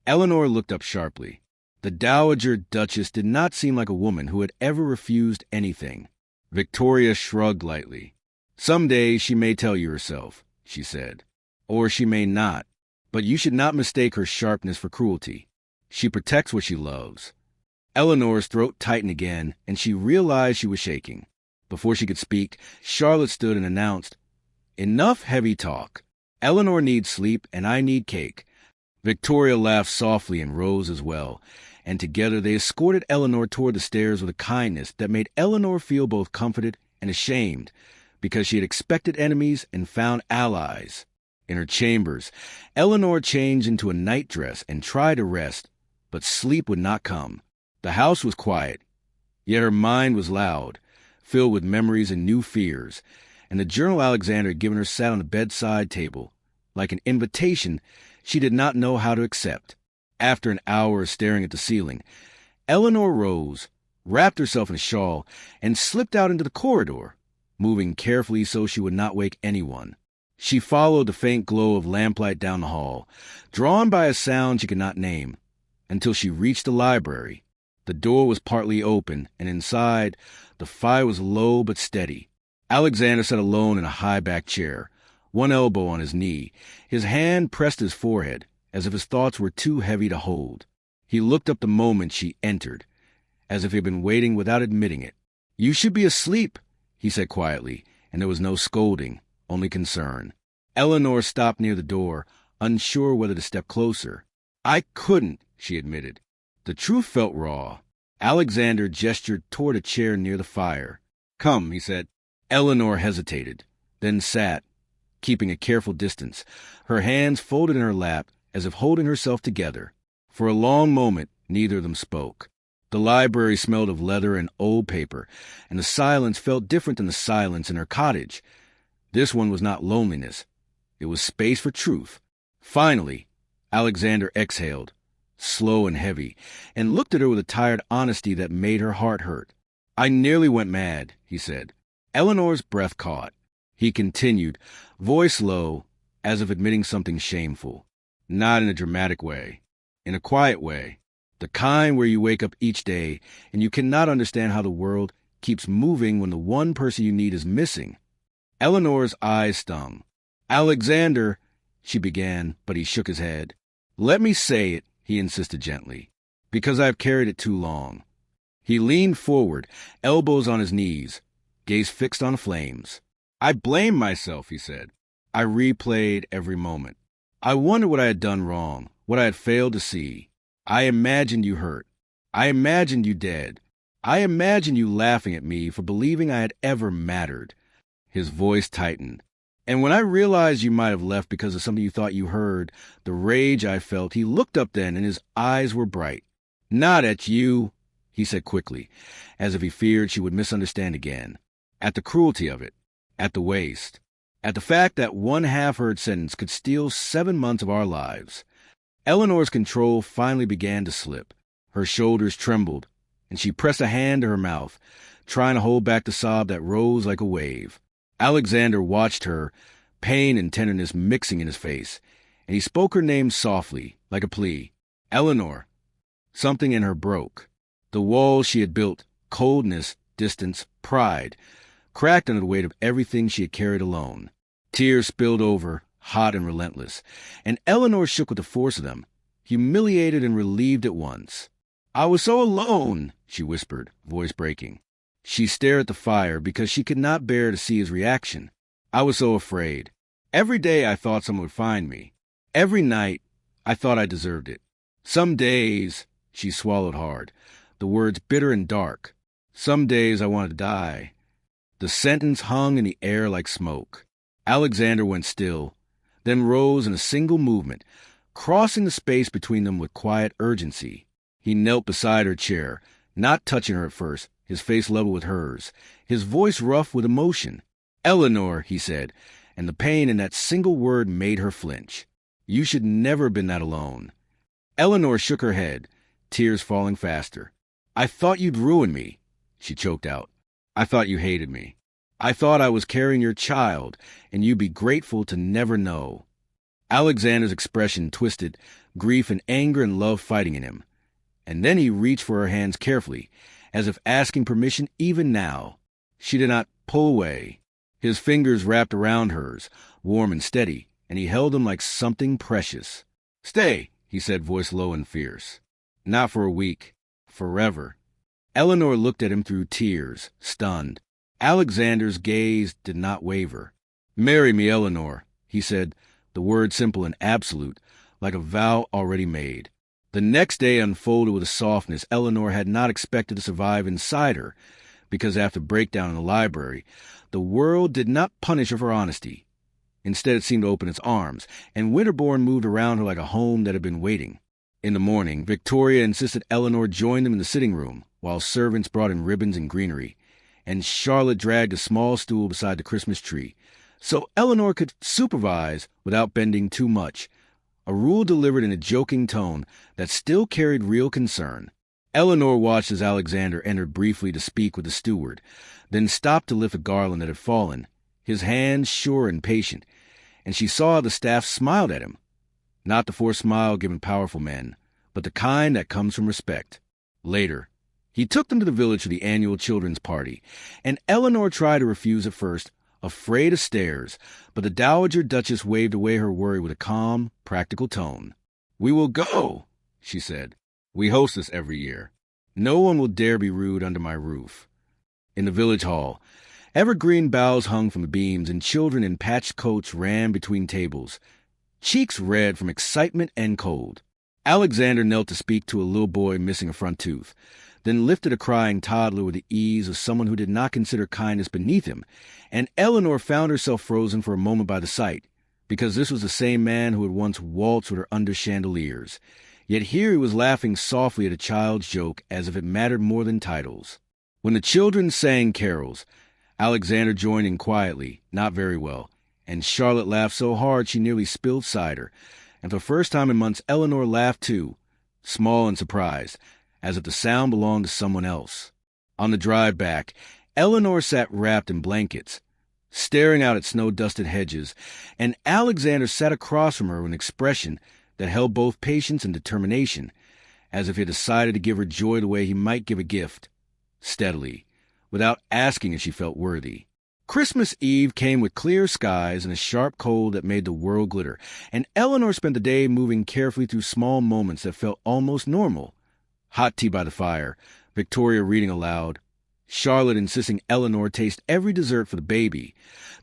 Eleanor looked up sharply. The Dowager Duchess did not seem like a woman who had ever refused anything. Victoria shrugged lightly. "Someday she may tell you herself," she said. "Or she may not. But you should not mistake her sharpness for cruelty. She protects what she loves." Eleanor's throat tightened again, and she realized she was shaking. Before she could speak, Charlotte stood and announced, "Enough heavy talk. Eleanor needs sleep, and I need cake." Victoria laughed softly and rose as well, and together they escorted Eleanor toward the stairs with a kindness that made Eleanor feel both comforted and ashamed, because she had expected enemies and found allies. In her chambers, Eleanor changed into a nightdress and tried to rest, but sleep would not come. The house was quiet, yet her mind was loud, filled with memories and new fears, and the journal Alexander had given her sat on the bedside table, like an invitation she did not know how to accept. After an hour of staring at the ceiling, Eleanor rose, wrapped herself in a shawl, and slipped out into the corridor, moving carefully so she would not wake anyone. She followed the faint glow of lamplight down the hall, drawn by a sound she could not name, until she reached the library. The door was partly open, and inside, the fire was low but steady. Alexander sat alone in a high-backed chair, one elbow on his knee, his hand pressed to his forehead, as if his thoughts were too heavy to hold. He looked up the moment she entered, as if he had been waiting without admitting it. "You should be asleep," he said quietly, and there was no scolding, only concern. Eleanor stopped near the door, unsure whether to step closer. "I couldn't," she admitted. The truth felt raw. Alexander gestured toward a chair near the fire. "Come," he said. Eleanor hesitated, then sat, keeping a careful distance, her hands folded in her lap as if holding herself together. For a long moment, neither of them spoke. The library smelled of leather and old paper, and the silence felt different than the silence in her cottage. This one was not loneliness. It was space for truth. Finally, Alexander exhaled, slow and heavy, and looked at her with a tired honesty that made her heart hurt. "I nearly went mad," he said. Eleanor's breath caught. He continued, voice low, as if admitting something shameful. "Not in a dramatic way. In a quiet way. The kind where you wake up each day and you cannot understand how the world keeps moving when the one person you need is missing." Eleanor's eyes stung. "Alexander," she began, but he shook his head. "Let me say it," he insisted gently, "because I've carried it too long." He leaned forward, elbows on his knees, gaze fixed on flames. "I blame myself," he said. "I replayed every moment. I wondered what I had done wrong, what I had failed to see. I imagined you hurt. I imagined you dead. I imagined you laughing at me for believing I had ever mattered." His voice tightened. "And when I realized you might have left because of something you thought you heard, the rage I felt," he looked up then, and his eyes were bright. "Not at you," he said quickly, as if he feared she would misunderstand again. "At the cruelty of it. At the waste. At the fact that one half-heard sentence could steal 7 months of our lives." Eleanor's control finally began to slip. Her shoulders trembled, and she pressed a hand to her mouth, trying to hold back the sob that rose like a wave. Alexander watched her, pain and tenderness mixing in his face, and he spoke her name softly, like a plea. "Eleanor." Something in her broke. The walls she had built, coldness, distance, pride, cracked under the weight of everything she had carried alone. Tears spilled over, hot and relentless, and Eleanor shook with the force of them, humiliated and relieved at once. "I was so alone," she whispered, voice breaking. She stared at the fire because she could not bear to see his reaction. "I was so afraid. Every day I thought someone would find me. Every night I thought I deserved it. Some days," she swallowed hard, the words bitter and dark, "some days I wanted to die." The sentence hung in the air like smoke. Alexander went still, then rose in a single movement, crossing the space between them with quiet urgency. He knelt beside her chair, not touching her at first, his face level with hers, his voice rough with emotion. "Eleanor," he said, and the pain in that single word made her flinch. "You should never have been that alone." Eleanor shook her head, tears falling faster. "I thought you'd ruin me," she choked out. "I thought you hated me. I thought I was carrying your child, and you'd be grateful to never know." Alexander's expression twisted, grief and anger and love fighting in him. And then he reached for her hands carefully, as if asking permission even now. She did not pull away. His fingers wrapped around hers, warm and steady, and he held them like something precious. "Stay," he said, voice low and fierce. "Not for a week. Forever." Eleanor looked at him through tears, stunned. Alexander's gaze did not waver. "Marry me, Eleanor," he said, the word simple and absolute, like a vow already made. The next day unfolded with a softness Eleanor had not expected to survive inside her, because after the breakdown in the library, the world did not punish her for honesty. Instead, it seemed to open its arms, and Winterbourne moved around her like a home that had been waiting. In the morning, Victoria insisted Eleanor join them in the sitting room, while servants brought in ribbons and greenery, and Charlotte dragged a small stool beside the Christmas tree, so Eleanor could supervise without bending too much, a rule delivered in a joking tone that still carried real concern. Eleanor watched as Alexander entered briefly to speak with the steward, then stopped to lift a garland that had fallen, his hands sure and patient, and she saw how the staff smiled at him. Not the forced smile given powerful men, but the kind that comes from respect. Later, he took them to the village for the annual children's party, and Eleanor tried to refuse at first, afraid of stares, but the Dowager Duchess waved away her worry with a calm, practical tone. "We will go," she said. "We host this every year. No one will dare be rude under my roof." In the village hall, evergreen boughs hung from the beams, and children in patched coats ran between tables, cheeks red from excitement and cold. Alexander knelt to speak to a little boy missing a front tooth, then lifted a crying toddler with the ease of someone who did not consider kindness beneath him, and Eleanor found herself frozen for a moment by the sight, because this was the same man who had once waltzed with her under chandeliers. Yet here he was laughing softly at a child's joke as if it mattered more than titles. When the children sang carols, Alexander joined in quietly, not very well, and Charlotte laughed so hard she nearly spilled cider. And for the first time in months, Eleanor laughed too, small and surprised, as if the sound belonged to someone else. On the drive back, Eleanor sat wrapped in blankets, staring out at snow-dusted hedges, and Alexander sat across from her with an expression that held both patience and determination, as if he had decided to give her joy the way he might give a gift, steadily, without asking if she felt worthy. Christmas Eve came with clear skies and a sharp cold that made the world glitter, and Eleanor spent the day moving carefully through small moments that felt almost normal. Hot tea by the fire, Victoria reading aloud, Charlotte insisting Eleanor taste every dessert for the baby,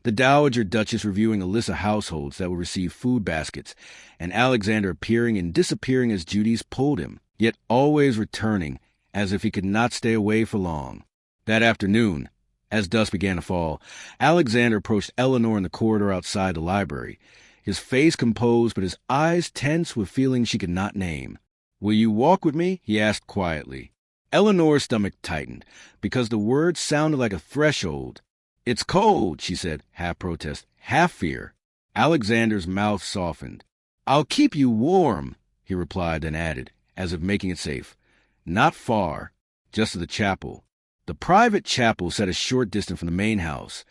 the Dowager Duchess reviewing Alyssa households that would receive food baskets, and Alexander appearing and disappearing as duties pulled him, yet always returning as if he could not stay away for long. That afternoon, as dusk began to fall, Alexander approached Eleanor in the corridor outside the library, his face composed but his eyes tense with feelings she could not name. "Will you walk with me?" he asked quietly. Eleanor's stomach tightened, because the words sounded like a threshold. "It's cold," she said, half protest, half fear. Alexander's mouth softened. "I'll keep you warm," he replied, then added, as if making it safe. "Not far, just to the chapel." The private chapel sat a short distance from the main house,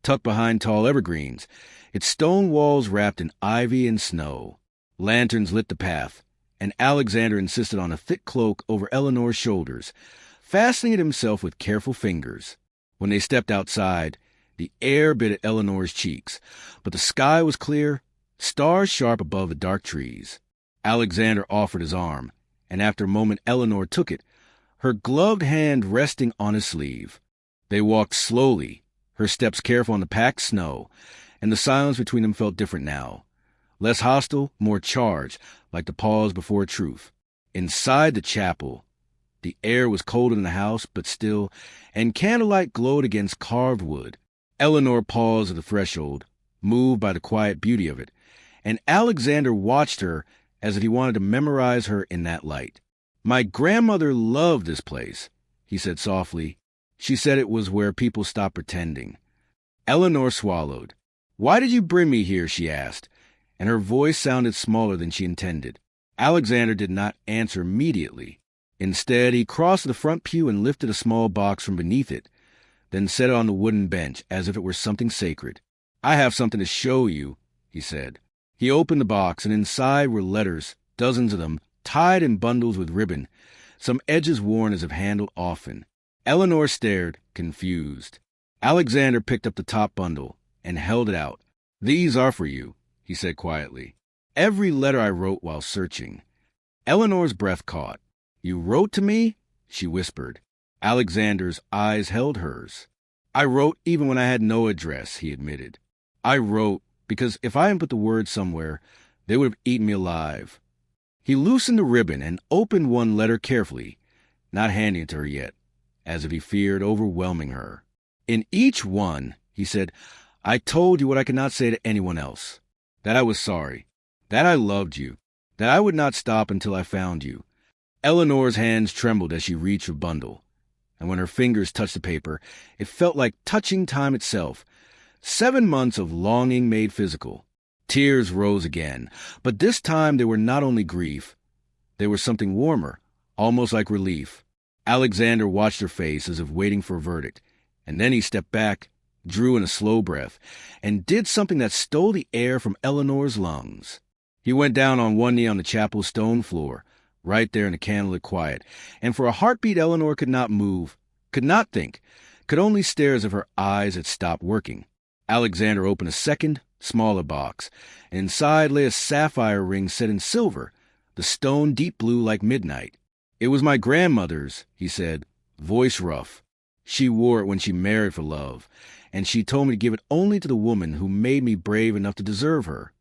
tucked behind tall evergreens, its stone walls wrapped in ivy and snow. Lanterns lit the path, and Alexander insisted on a thick cloak over Eleanor's shoulders, fastening it himself with careful fingers. When they stepped outside, the air bit at Eleanor's cheeks, but the sky was clear, stars sharp above the dark trees. Alexander offered his arm, and after a moment Eleanor took it, her gloved hand resting on his sleeve. They walked slowly, her steps careful on the packed snow, and the silence between them felt different now. Less hostile, more charged, like the pause before truth. Inside the chapel, the air was colder than the house, but still, and candlelight glowed against carved wood. Eleanor paused at the threshold, moved by the quiet beauty of it, and Alexander watched her as if he wanted to memorize her in that light. "My grandmother loved this place," he said softly. "She said it was where people stopped pretending." Eleanor swallowed. "Why did you bring me here?" she asked, and her voice sounded smaller than she intended. Alexander did not answer immediately. Instead, he crossed to the front pew and lifted a small box from beneath it, then set it on the wooden bench as if it were something sacred. "I have something to show you," he said. He opened the box, and inside were letters, dozens of them, tied in bundles with ribbon, some edges worn as if handled often. Eleanor stared, confused. Alexander picked up the top bundle and held it out. "These are for you," he said quietly. "Every letter I wrote while searching." Eleanor's breath caught. "You wrote to me?" she whispered. Alexander's eyes held hers. "I wrote even when I had no address," he admitted. "I wrote because if I hadn't put the words somewhere, they would have eaten me alive." He loosened the ribbon and opened one letter carefully, not handing it to her yet, as if he feared overwhelming her. In each one, he said, "I told you what I could not say to anyone else. That I was sorry. That I loved you. That I would not stop until I found you." Eleanor's hands trembled as she reached her bundle, and when her fingers touched the paper, it felt like touching time itself. 7 months of longing made physical. Tears rose again, but this time they were not only grief. They were something warmer, almost like relief. Alexander watched her face as if waiting for a verdict, and then he stepped back, drew in a slow breath, and did something that stole the air from Eleanor's lungs. He went down on one knee on the chapel stone floor, right there in the candlelit quiet, and for a heartbeat Eleanor could not move, could not think, could only stare as if her eyes had stopped working. Alexander opened a second, smaller box, and inside lay a sapphire ring set in silver, the stone deep blue like midnight. "It was my grandmother's," he said, voice rough. "She wore it when she married for love, and she told me to give it only to the woman who made me brave enough to deserve her."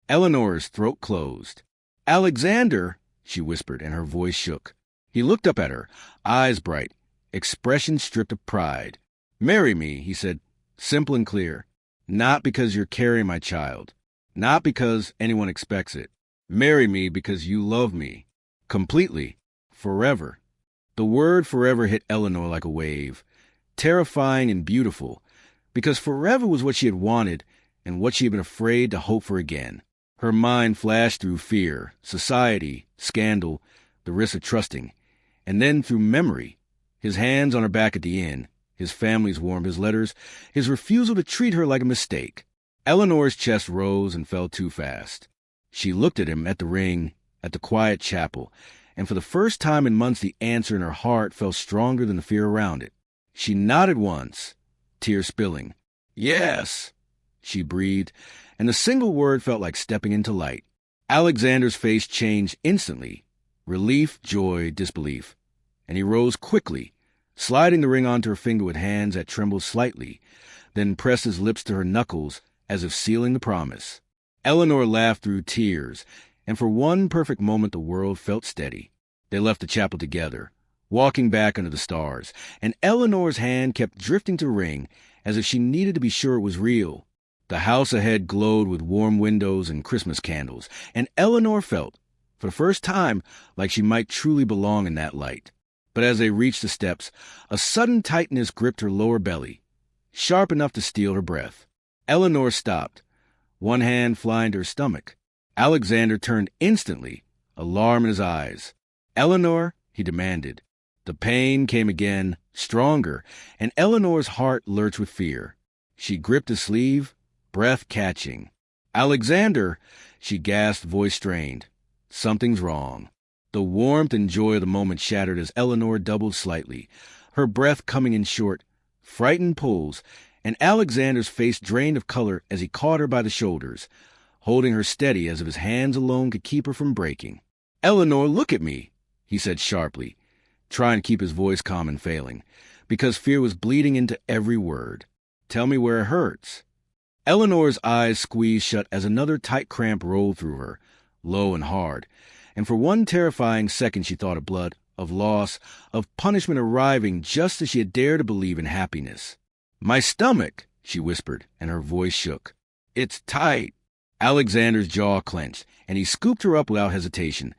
Eleanor's throat closed. "Alexander," she whispered, and her voice shook. He looked up at her, eyes bright, expression stripped of pride. "Marry me," he said, simple and clear. "Not because you're carrying my child. Not because anyone expects it. Marry me because you love me." Completely. Forever. The word forever hit Eleanor like a wave, terrifying and beautiful, because forever was what she had wanted and what she had been afraid to hope for again. Her mind flashed through fear, society, scandal, the risk of trusting, and then through memory. His hands on her back at the inn, his family's warmth, his letters, his refusal to treat her like a mistake. Eleanor's chest rose and fell too fast. She looked at him, at the ring, at the quiet chapel, and for the first time in months the answer in her heart felt stronger than the fear around it. She nodded once, tears spilling. "Yes," she breathed, and the single word felt like stepping into light. Alexander's face changed instantly, relief, joy, disbelief, and he rose quickly, sliding the ring onto her finger with hands that trembled slightly, then pressed his lips to her knuckles as if sealing the promise. Eleanor laughed through tears, and for one perfect moment the world felt steady. They left the chapel together, walking back under the stars, and Eleanor's hand kept drifting to the ring as if she needed to be sure it was real. The house ahead glowed with warm windows and Christmas candles, and Eleanor felt, for the first time, like she might truly belong in that light. But as they reached the steps, a sudden tightness gripped her lower belly, sharp enough to steal her breath. Eleanor stopped, one hand flying to her stomach. Alexander turned instantly, alarm in his eyes. "Eleanor," he demanded. The pain came again, stronger, and Eleanor's heart lurched with fear. She gripped his sleeve, breath catching. "Alexander," she gasped, voice strained. "Something's wrong." The warmth and joy of the moment shattered as Eleanor doubled slightly, her breath coming in short, frightened pulls, and Alexander's face drained of color as he caught her by the shoulders, holding her steady as if his hands alone could keep her from breaking. "Eleanor, look at me," he said sharply, trying to keep his voice calm and failing, because fear was bleeding into every word. "Tell me where it hurts." Eleanor's eyes squeezed shut as another tight cramp rolled through her, low and hard, and for one terrifying second she thought of blood, of loss, of punishment arriving just as she had dared to believe in happiness. "My stomach," she whispered, and her voice shook. "It's tight." Alexander's jaw clenched, and he scooped her up without hesitation,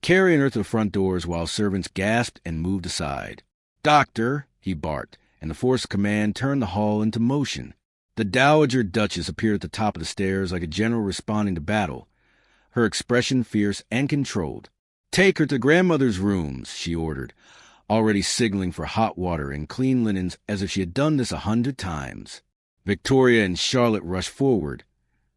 carrying her to the front doors while servants gasped and moved aside. "Doctor," he barked, and the force of command turned the hall into motion. The Dowager Duchess appeared at the top of the stairs like a general responding to battle, her expression fierce and controlled. "Take her to grandmother's rooms," she ordered, already signaling for hot water and clean linens as if she had done this 100 times. Victoria and Charlotte rushed forward,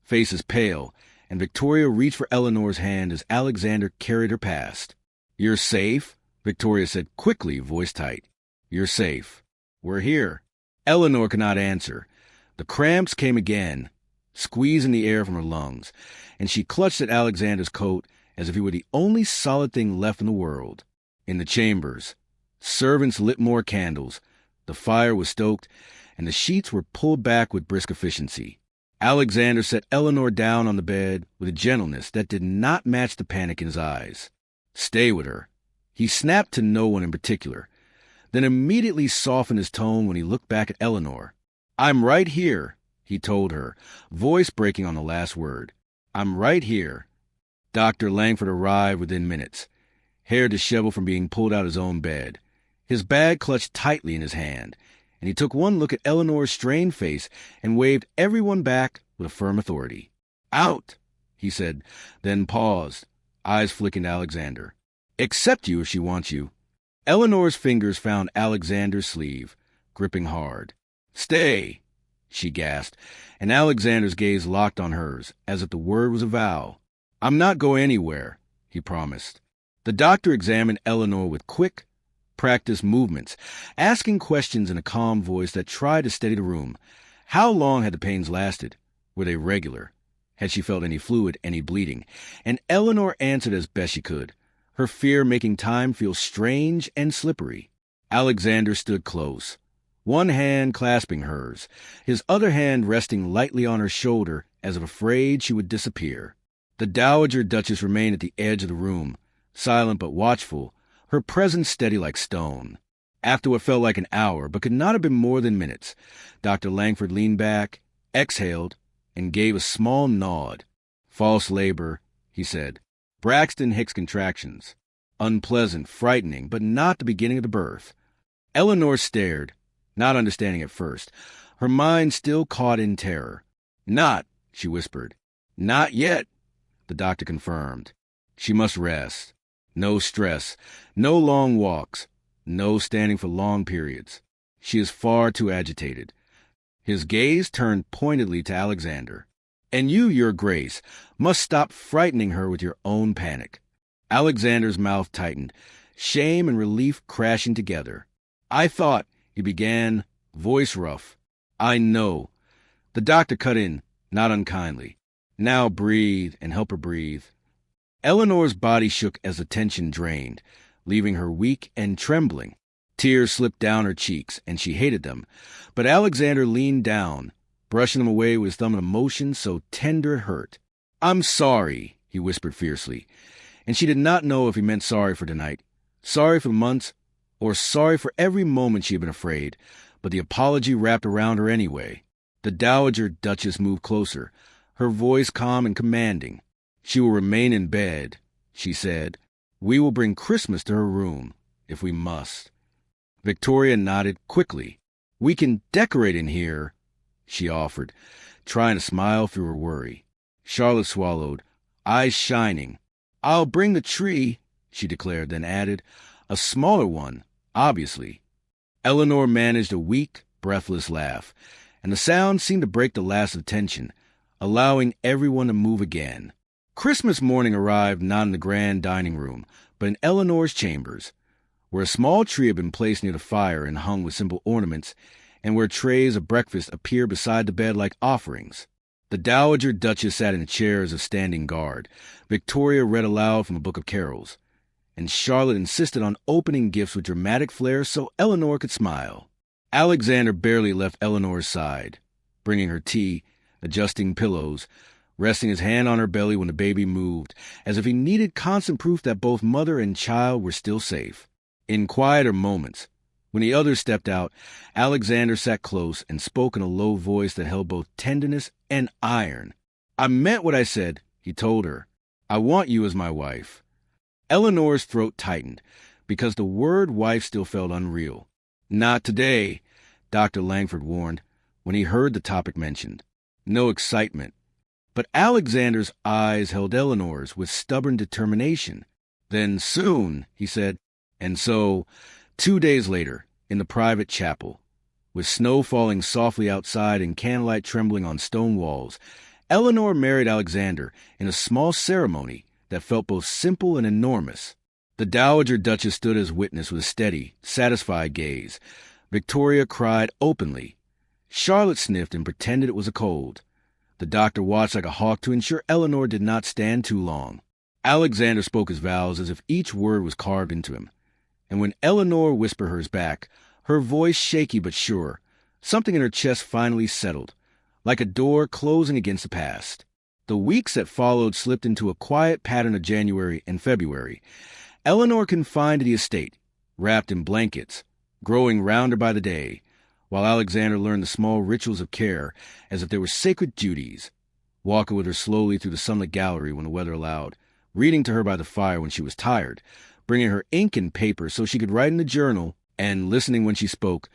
faces pale, and Victoria reached for Eleanor's hand as Alexander carried her past. "You're safe?" Victoria said quickly, voice tight. "You're safe. We're here." Eleanor could not answer. The cramps came again, squeezing the air from her lungs, and she clutched at Alexander's coat as if he were the only solid thing left in the world. In the chambers, servants lit more candles, the fire was stoked, and the sheets were pulled back with brisk efficiency. Alexander set Eleanor down on the bed with a gentleness that did not match the panic in his eyes. "Stay with her." He snapped to no one in particular, then immediately softened his tone when he looked back at Eleanor. "I'm right here," he told her, voice breaking on the last word. "I'm right here." Dr. Langford arrived within minutes, hair disheveled from being pulled out of his own bed, his bag clutched tightly in his hand, and he took one look at Eleanor's strained face and waved everyone back with a firm authority. "Out," he said, then paused, eyes flicking at Alexander. "Accept you if she wants you." Eleanor's fingers found Alexander's sleeve, gripping hard. "Stay," she gasped, and Alexander's gaze locked on hers, as if the word was a vow. "I'm not going anywhere," he promised. The doctor examined Eleanor with quick, practiced movements, asking questions in a calm voice that tried to steady the room. How long had the pains lasted? Were they regular? Had she felt any fluid, any bleeding? And Eleanor answered as best she could, her fear making time feel strange and slippery. Alexander stood close, one hand clasping hers, his other hand resting lightly on her shoulder as if afraid she would disappear. The Dowager Duchess remained at the edge of the room, silent but watchful, her presence steady like stone. After what felt like an hour, but could not have been more than minutes, Dr. Langford leaned back, exhaled, and gave a small nod. "False labor," he said. "Braxton Hicks contractions." Unpleasant, frightening, but not the beginning of the birth. Eleanor stared, not understanding at first, her mind still caught in terror. "Not," she whispered. "Not yet," the doctor confirmed. She must rest. No stress, no long walks, no standing for long periods. She is far too agitated. His gaze turned pointedly to Alexander. "And you, Your Grace, must stop frightening her with your own panic." Alexander's mouth tightened, shame and relief crashing together. "I thought," he began, voice rough. "I know." The doctor cut in, not unkindly. "Now breathe and help her breathe." Eleanor's body shook as the tension drained, leaving her weak and trembling. Tears slipped down her cheeks, and she hated them. But Alexander leaned down, brushing them away with his thumb in a motion so tender it hurt. "I'm sorry," he whispered fiercely. And she did not know if he meant sorry for tonight, sorry for months, or sorry for every moment she had been afraid, but the apology wrapped around her anyway. The Dowager Duchess moved closer, her voice calm and commanding. "She will remain in bed," she said. "We will bring Christmas to her room, if we must." Victoria nodded quickly. "We can decorate in here," she offered, trying to smile through her worry. Charlotte swallowed, eyes shining. "I'll bring the tree," she declared, then added, "a smaller one, obviously." Eleanor managed a weak, breathless laugh, and the sound seemed to break the last of tension, allowing everyone to move again. Christmas morning arrived not in the grand dining room, but in Eleanor's chambers, where a small tree had been placed near the fire and hung with simple ornaments, and where trays of breakfast appeared beside the bed like offerings. The Dowager Duchess sat in a chair as a standing guard. Victoria read aloud from a book of carols, and Charlotte insisted on opening gifts with dramatic flair so Eleanor could smile. Alexander barely left Eleanor's side, bringing her tea, adjusting pillows, resting his hand on her belly when the baby moved, as if he needed constant proof that both mother and child were still safe. In quieter moments, when the others stepped out, Alexander sat close and spoke in a low voice that held both tenderness and iron. "I meant what I said," he told her. "I want you as my wife." Eleanor's throat tightened, because the word wife still felt unreal. "Not today," Dr. Langford warned, when he heard the topic mentioned. No excitement. But Alexander's eyes held Eleanor's with stubborn determination. "Then soon," he said. And so, 2 days later, in the private chapel, with snow falling softly outside and candlelight trembling on stone walls, Eleanor married Alexander in a small ceremony that felt both simple and enormous. The Dowager Duchess stood as witness with a steady, satisfied gaze. Victoria cried openly. Charlotte sniffed and pretended it was a cold. The doctor watched like a hawk to ensure Eleanor did not stand too long. Alexander spoke his vows as if each word was carved into him. And when Eleanor whispered hers back, her voice shaky but sure, something in her chest finally settled, like a door closing against the past. The weeks that followed slipped into a quiet pattern of January and February. Eleanor confined to the estate, wrapped in blankets, growing rounder by the day, while Alexander learned the small rituals of care as if they were sacred duties, walking with her slowly through the sunlit gallery when the weather allowed, reading to her by the fire when she was tired, bringing her ink and paper so she could write in the journal, and listening when she spoke,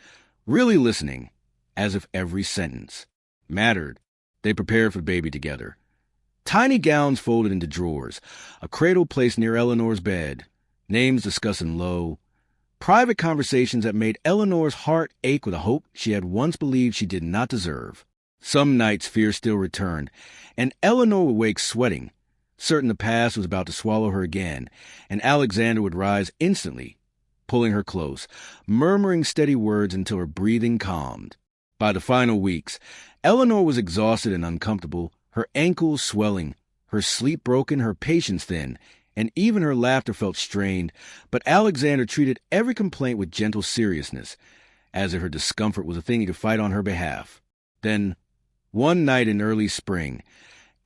really listening, as if every sentence mattered. They prepared for the baby together. Tiny gowns folded into drawers, a cradle placed near Eleanor's bed, names discussed in low, private conversations that made Eleanor's heart ache with a hope she had once believed she did not deserve. Some nights fear still returned, and Eleanor would wake sweating, certain the past was about to swallow her again, and Alexander would rise instantly, pulling her close, murmuring steady words until her breathing calmed. By the final weeks, Eleanor was exhausted and uncomfortable, her ankles swelling, her sleep broken, her patience thin, and even her laughter felt strained, but Alexander treated every complaint with gentle seriousness, as if her discomfort was a thing he could fight on her behalf. Then, one night in early spring,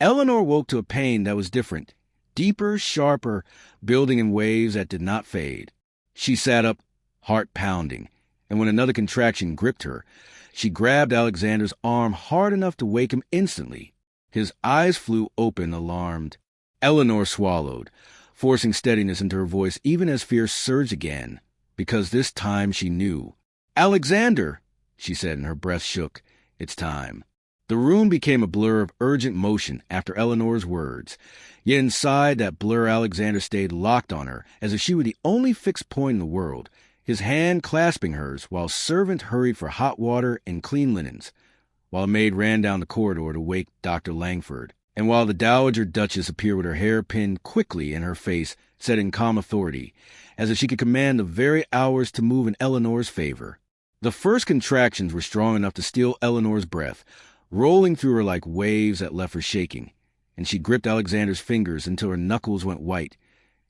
Eleanor woke to a pain that was different, deeper, sharper, building in waves that did not fade. She sat up, heart pounding, and when another contraction gripped her, she grabbed Alexander's arm hard enough to wake him instantly. His eyes flew open, alarmed. Eleanor swallowed, forcing steadiness into her voice even as fear surged again, because this time she knew. "Alexander," she said, and her breath shook. "It's time." The room became a blur of urgent motion after Eleanor's words. Yet inside that blur, Alexander stayed locked on her, as if she were the only fixed point in the world, his hand clasping hers while servants hurried for hot water and clean linens, while a maid ran down the corridor to wake Dr. Langford, and while the Dowager Duchess appeared with her hair pinned quickly in her face, said in calm authority, as if she could command the very hours to move in Eleanor's favor. The first contractions were strong enough to steal Eleanor's breath, rolling through her like waves that left her shaking, and she gripped Alexander's fingers until her knuckles went white,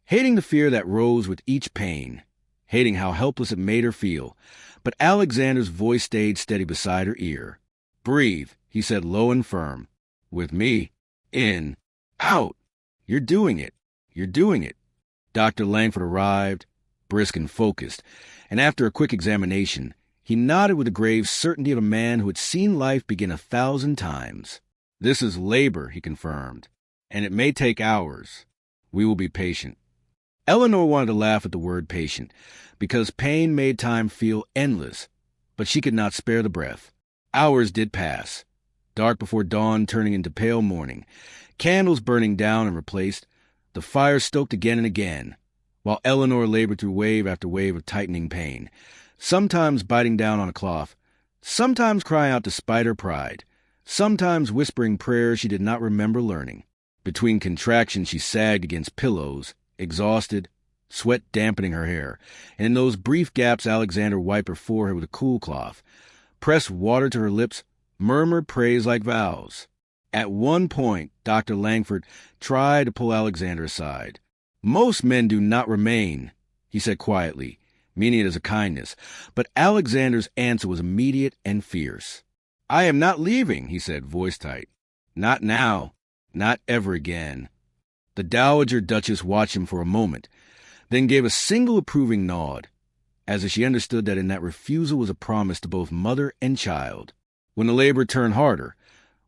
hating the fear that rose with each pain, hating how helpless it made her feel. But Alexander's voice stayed steady beside her ear. "Breathe," he said low and firm. "With me. In. Out. You're doing it. You're doing it." Dr. Langford arrived, brisk and focused, and after a quick examination, he nodded with the grave certainty of a man who had seen life begin 1,000 times. "This is labor," he confirmed, "and it may take hours. We will be patient." Eleanor wanted to laugh at the word patient, because pain made time feel endless, but she could not spare the breath. Hours did pass, dark before dawn turning into pale morning, candles burning down and replaced, the fire stoked again and again, while Eleanor labored through wave after wave of tightening pain, sometimes biting down on a cloth, sometimes crying out despite her pride, sometimes whispering prayers she did not remember learning. Between contractions she sagged against pillows, exhausted, sweat dampening her hair, and in those brief gaps Alexander wiped her forehead with a cool cloth, pressed water to her lips, murmured praise like vows. At one point, Dr. Langford tried to pull Alexander aside. "Most men do not remain," he said quietly, meaning it as a kindness, but Alexander's answer was immediate and fierce. "I am not leaving," he said, voice tight. "Not now. Not ever again." The Dowager Duchess watched him for a moment, then gave a single approving nod, as if she understood that in that refusal was a promise to both mother and child. When the labor turned harder,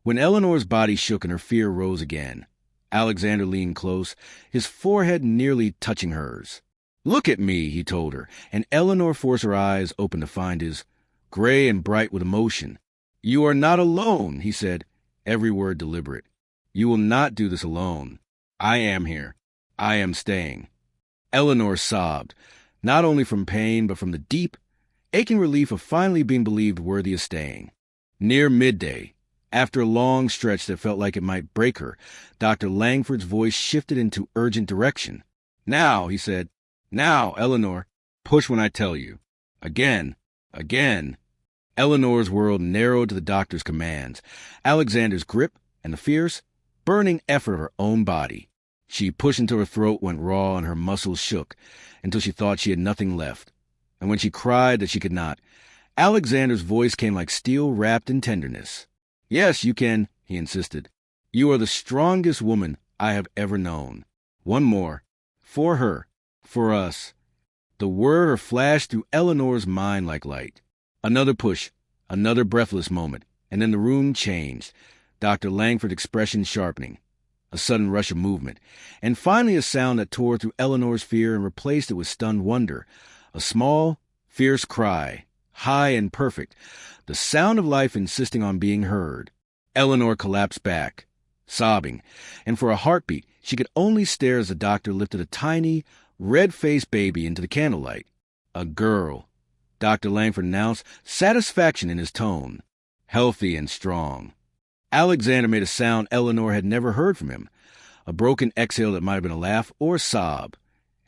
when Eleanor's body shook and her fear rose again, Alexander leaned close, his forehead nearly touching hers. "Look at me," he told her, and Eleanor forced her eyes open to find his, gray and bright with emotion. "You are not alone," he said, every word deliberate. "You will not do this alone. I am here. I am staying." Eleanor sobbed, not only from pain, but from the deep, aching relief of finally being believed worthy of staying. Near midday, after a long stretch that felt like it might break her, Dr. Langford's voice shifted into urgent direction. "Now," he said. "Now, Eleanor, push when I tell you. Again, again." Eleanor's world narrowed to the doctor's commands, Alexander's grip, and the fierce, burning effort of her own body. She pushed until her throat went raw and her muscles shook, until she thought she had nothing left. And when she cried that she could not, Alexander's voice came like steel wrapped in tenderness. "Yes, you can," he insisted. "You are the strongest woman I have ever known. One more. For her. For us." The word flashed through Eleanor's mind like light. Another push, another breathless moment, and then the room changed, Dr. Langford's expression sharpening, a sudden rush of movement, and finally a sound that tore through Eleanor's fear and replaced it with stunned wonder, a small, fierce cry, high and perfect, the sound of life insisting on being heard. Eleanor collapsed back, sobbing, and for a heartbeat she could only stare as the doctor lifted a tiny, red-faced baby into the candlelight. "A girl," Dr. Langford announced, satisfaction in his tone. "Healthy and strong." Alexander made a sound Eleanor had never heard from him, a broken exhale that might have been a laugh or a sob,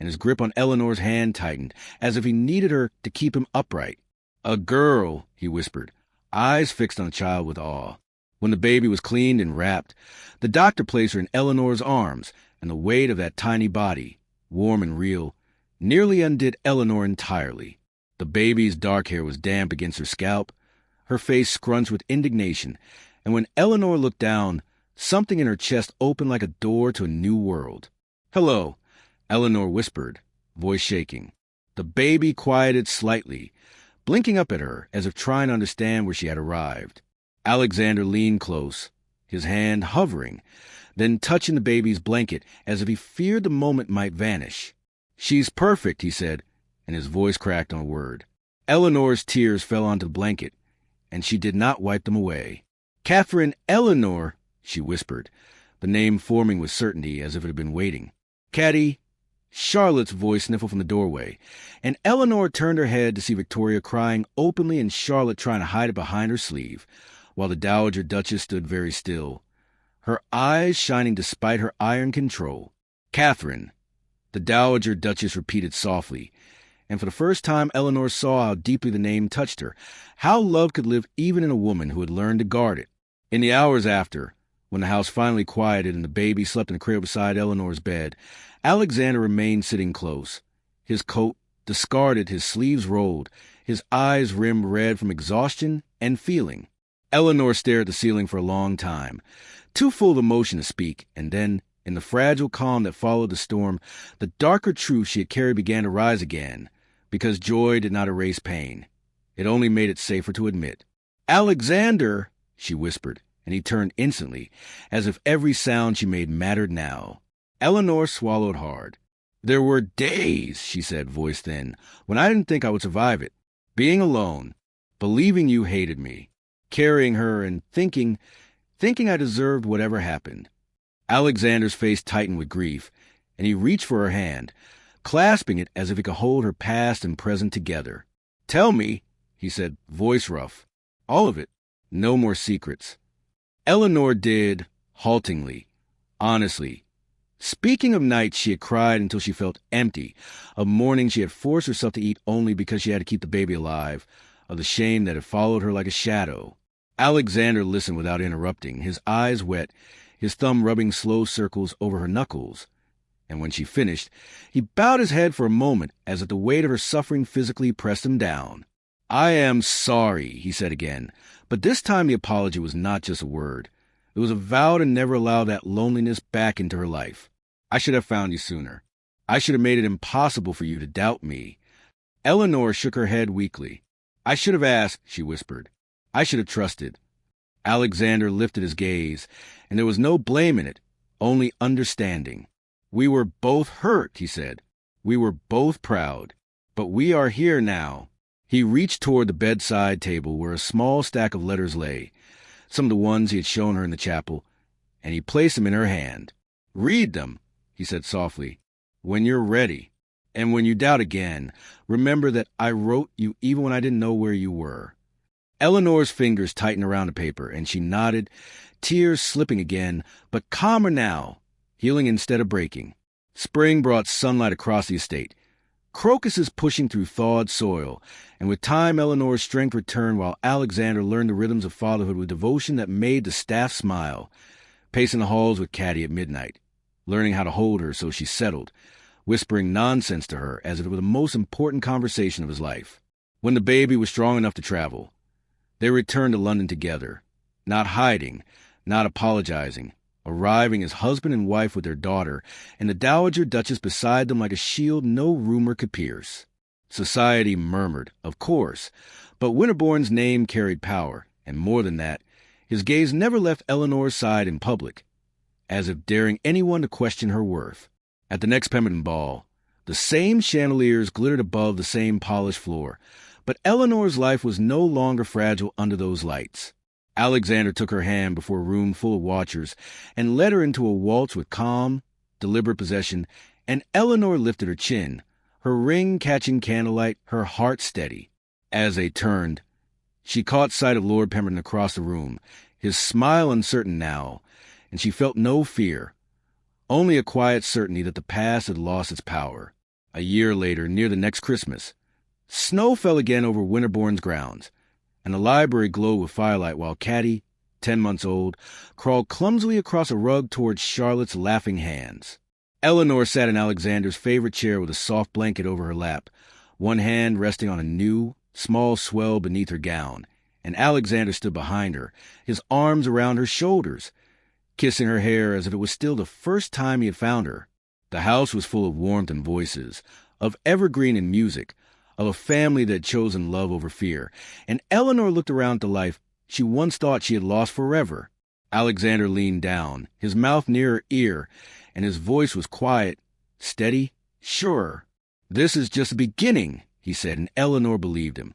and his grip on Eleanor's hand tightened, as if he needed her to keep him upright. "A girl," he whispered, eyes fixed on the child with awe. When the baby was cleaned and wrapped, the doctor placed her in Eleanor's arms, and the weight of that tiny body, warm and real, nearly undid Eleanor entirely. The baby's dark hair was damp against her scalp, her face scrunched with indignation, and when Eleanor looked down, something in her chest opened like a door to a new world. "Hello," Eleanor whispered, voice shaking. The baby quieted slightly, blinking up at her as if trying to understand where she had arrived. Alexander leaned close, his hand hovering, then touching the baby's blanket as if he feared the moment might vanish. "She's perfect," he said, and his voice cracked on a word. Eleanor's tears fell onto the blanket, and she did not wipe them away. "Catherine Eleanor," she whispered, the name forming with certainty as if it had been waiting. "Caddy," Charlotte's voice sniffled from the doorway, and Eleanor turned her head to see Victoria crying openly and Charlotte trying to hide it behind her sleeve, while the Dowager Duchess stood very still, her eyes shining despite her iron control. "Catherine," the Dowager Duchess repeated softly, and for the first time Eleanor saw how deeply the name touched her, how love could live even in a woman who had learned to guard it. In the hours after, when the house finally quieted and the baby slept in the crib beside Eleanor's bed, Alexander remained sitting close, his coat discarded, his sleeves rolled, his eyes rimmed red from exhaustion and feeling. Eleanor stared at the ceiling for a long time, too full of emotion to speak, and then, in the fragile calm that followed the storm, the darker truth she had carried began to rise again, because joy did not erase pain. It only made it safer to admit. "Alexander," she whispered, and he turned instantly, as if every sound she made mattered now. Eleanor swallowed hard. "There were days," she said, voice thin, "when I didn't think I would survive it. Being alone, believing you hated me, carrying her and thinking I deserved whatever happened." Alexander's face tightened with grief, and he reached for her hand, clasping it as if he could hold her past and present together. "Tell me," he said, voice rough. "All of it. No more secrets." Eleanor did, haltingly, honestly. Speaking of nights she had cried until she felt empty, of mornings she had forced herself to eat only because she had to keep the baby alive, of the shame that had followed her like a shadow. Alexander listened without interrupting, his eyes wet, his thumb rubbing slow circles over her knuckles. And when she finished, he bowed his head for a moment as if the weight of her suffering physically pressed him down. "I am sorry," he said again, but this time the apology was not just a word. It was a vow to never allow that loneliness back into her life. "I should have found you sooner. I should have made it impossible for you to doubt me." Eleanor shook her head weakly. "I should have asked," she whispered. "I should have trusted." Alexander lifted his gaze, and there was no blame in it, only understanding. "We were both hurt," he said. "We were both proud. But we are here now." He reached toward the bedside table where a small stack of letters lay, some of the ones he had shown her in the chapel, and he placed them in her hand. "Read them," he said softly, "when you're ready. And when you doubt again, remember that I wrote you even when I didn't know where you were." Eleanor's fingers tightened around the paper, and she nodded, tears slipping again, but calmer now, healing instead of breaking. Spring brought sunlight across the estate, crocuses pushing through thawed soil, and with time Eleanor's strength returned while Alexander learned the rhythms of fatherhood with devotion that made the staff smile, pacing the halls with Caddy at midnight, learning how to hold her so she settled, whispering nonsense to her as if it were the most important conversation of his life. When the baby was strong enough to travel, they returned to London together, not hiding, not apologizing, arriving as husband and wife with their daughter, and the Dowager Duchess beside them like a shield no rumor could pierce. Society murmured, of course, but Winterbourne's name carried power, and more than that, his gaze never left Eleanor's side in public, as if daring anyone to question her worth. At the next Pemberton ball, the same chandeliers glittered above the same polished floor, but Eleanor's life was no longer fragile under those lights. Alexander took her hand before a room full of watchers and led her into a waltz with calm, deliberate possession, and Eleanor lifted her chin, her ring catching candlelight, her heart steady. As they turned, she caught sight of Lord Pemberton across the room, his smile uncertain now, and she felt no fear, only a quiet certainty that the past had lost its power. A year later, near the next Christmas, snow fell again over Winterbourne's grounds, and the library glowed with firelight while Caddy, 10 months old, crawled clumsily across a rug towards Charlotte's laughing hands. Eleanor sat in Alexander's favorite chair with a soft blanket over her lap, one hand resting on a new, small swell beneath her gown, and Alexander stood behind her, his arms around her shoulders, kissing her hair as if it was still the first time he had found her. The house was full of warmth and voices, of evergreen and music, of a family that had chosen love over fear, and Eleanor looked around at the life she once thought she had lost forever. Alexander leaned down, his mouth near her ear, and his voice was quiet, steady, sure. "This is just the beginning," he said, and Eleanor believed him.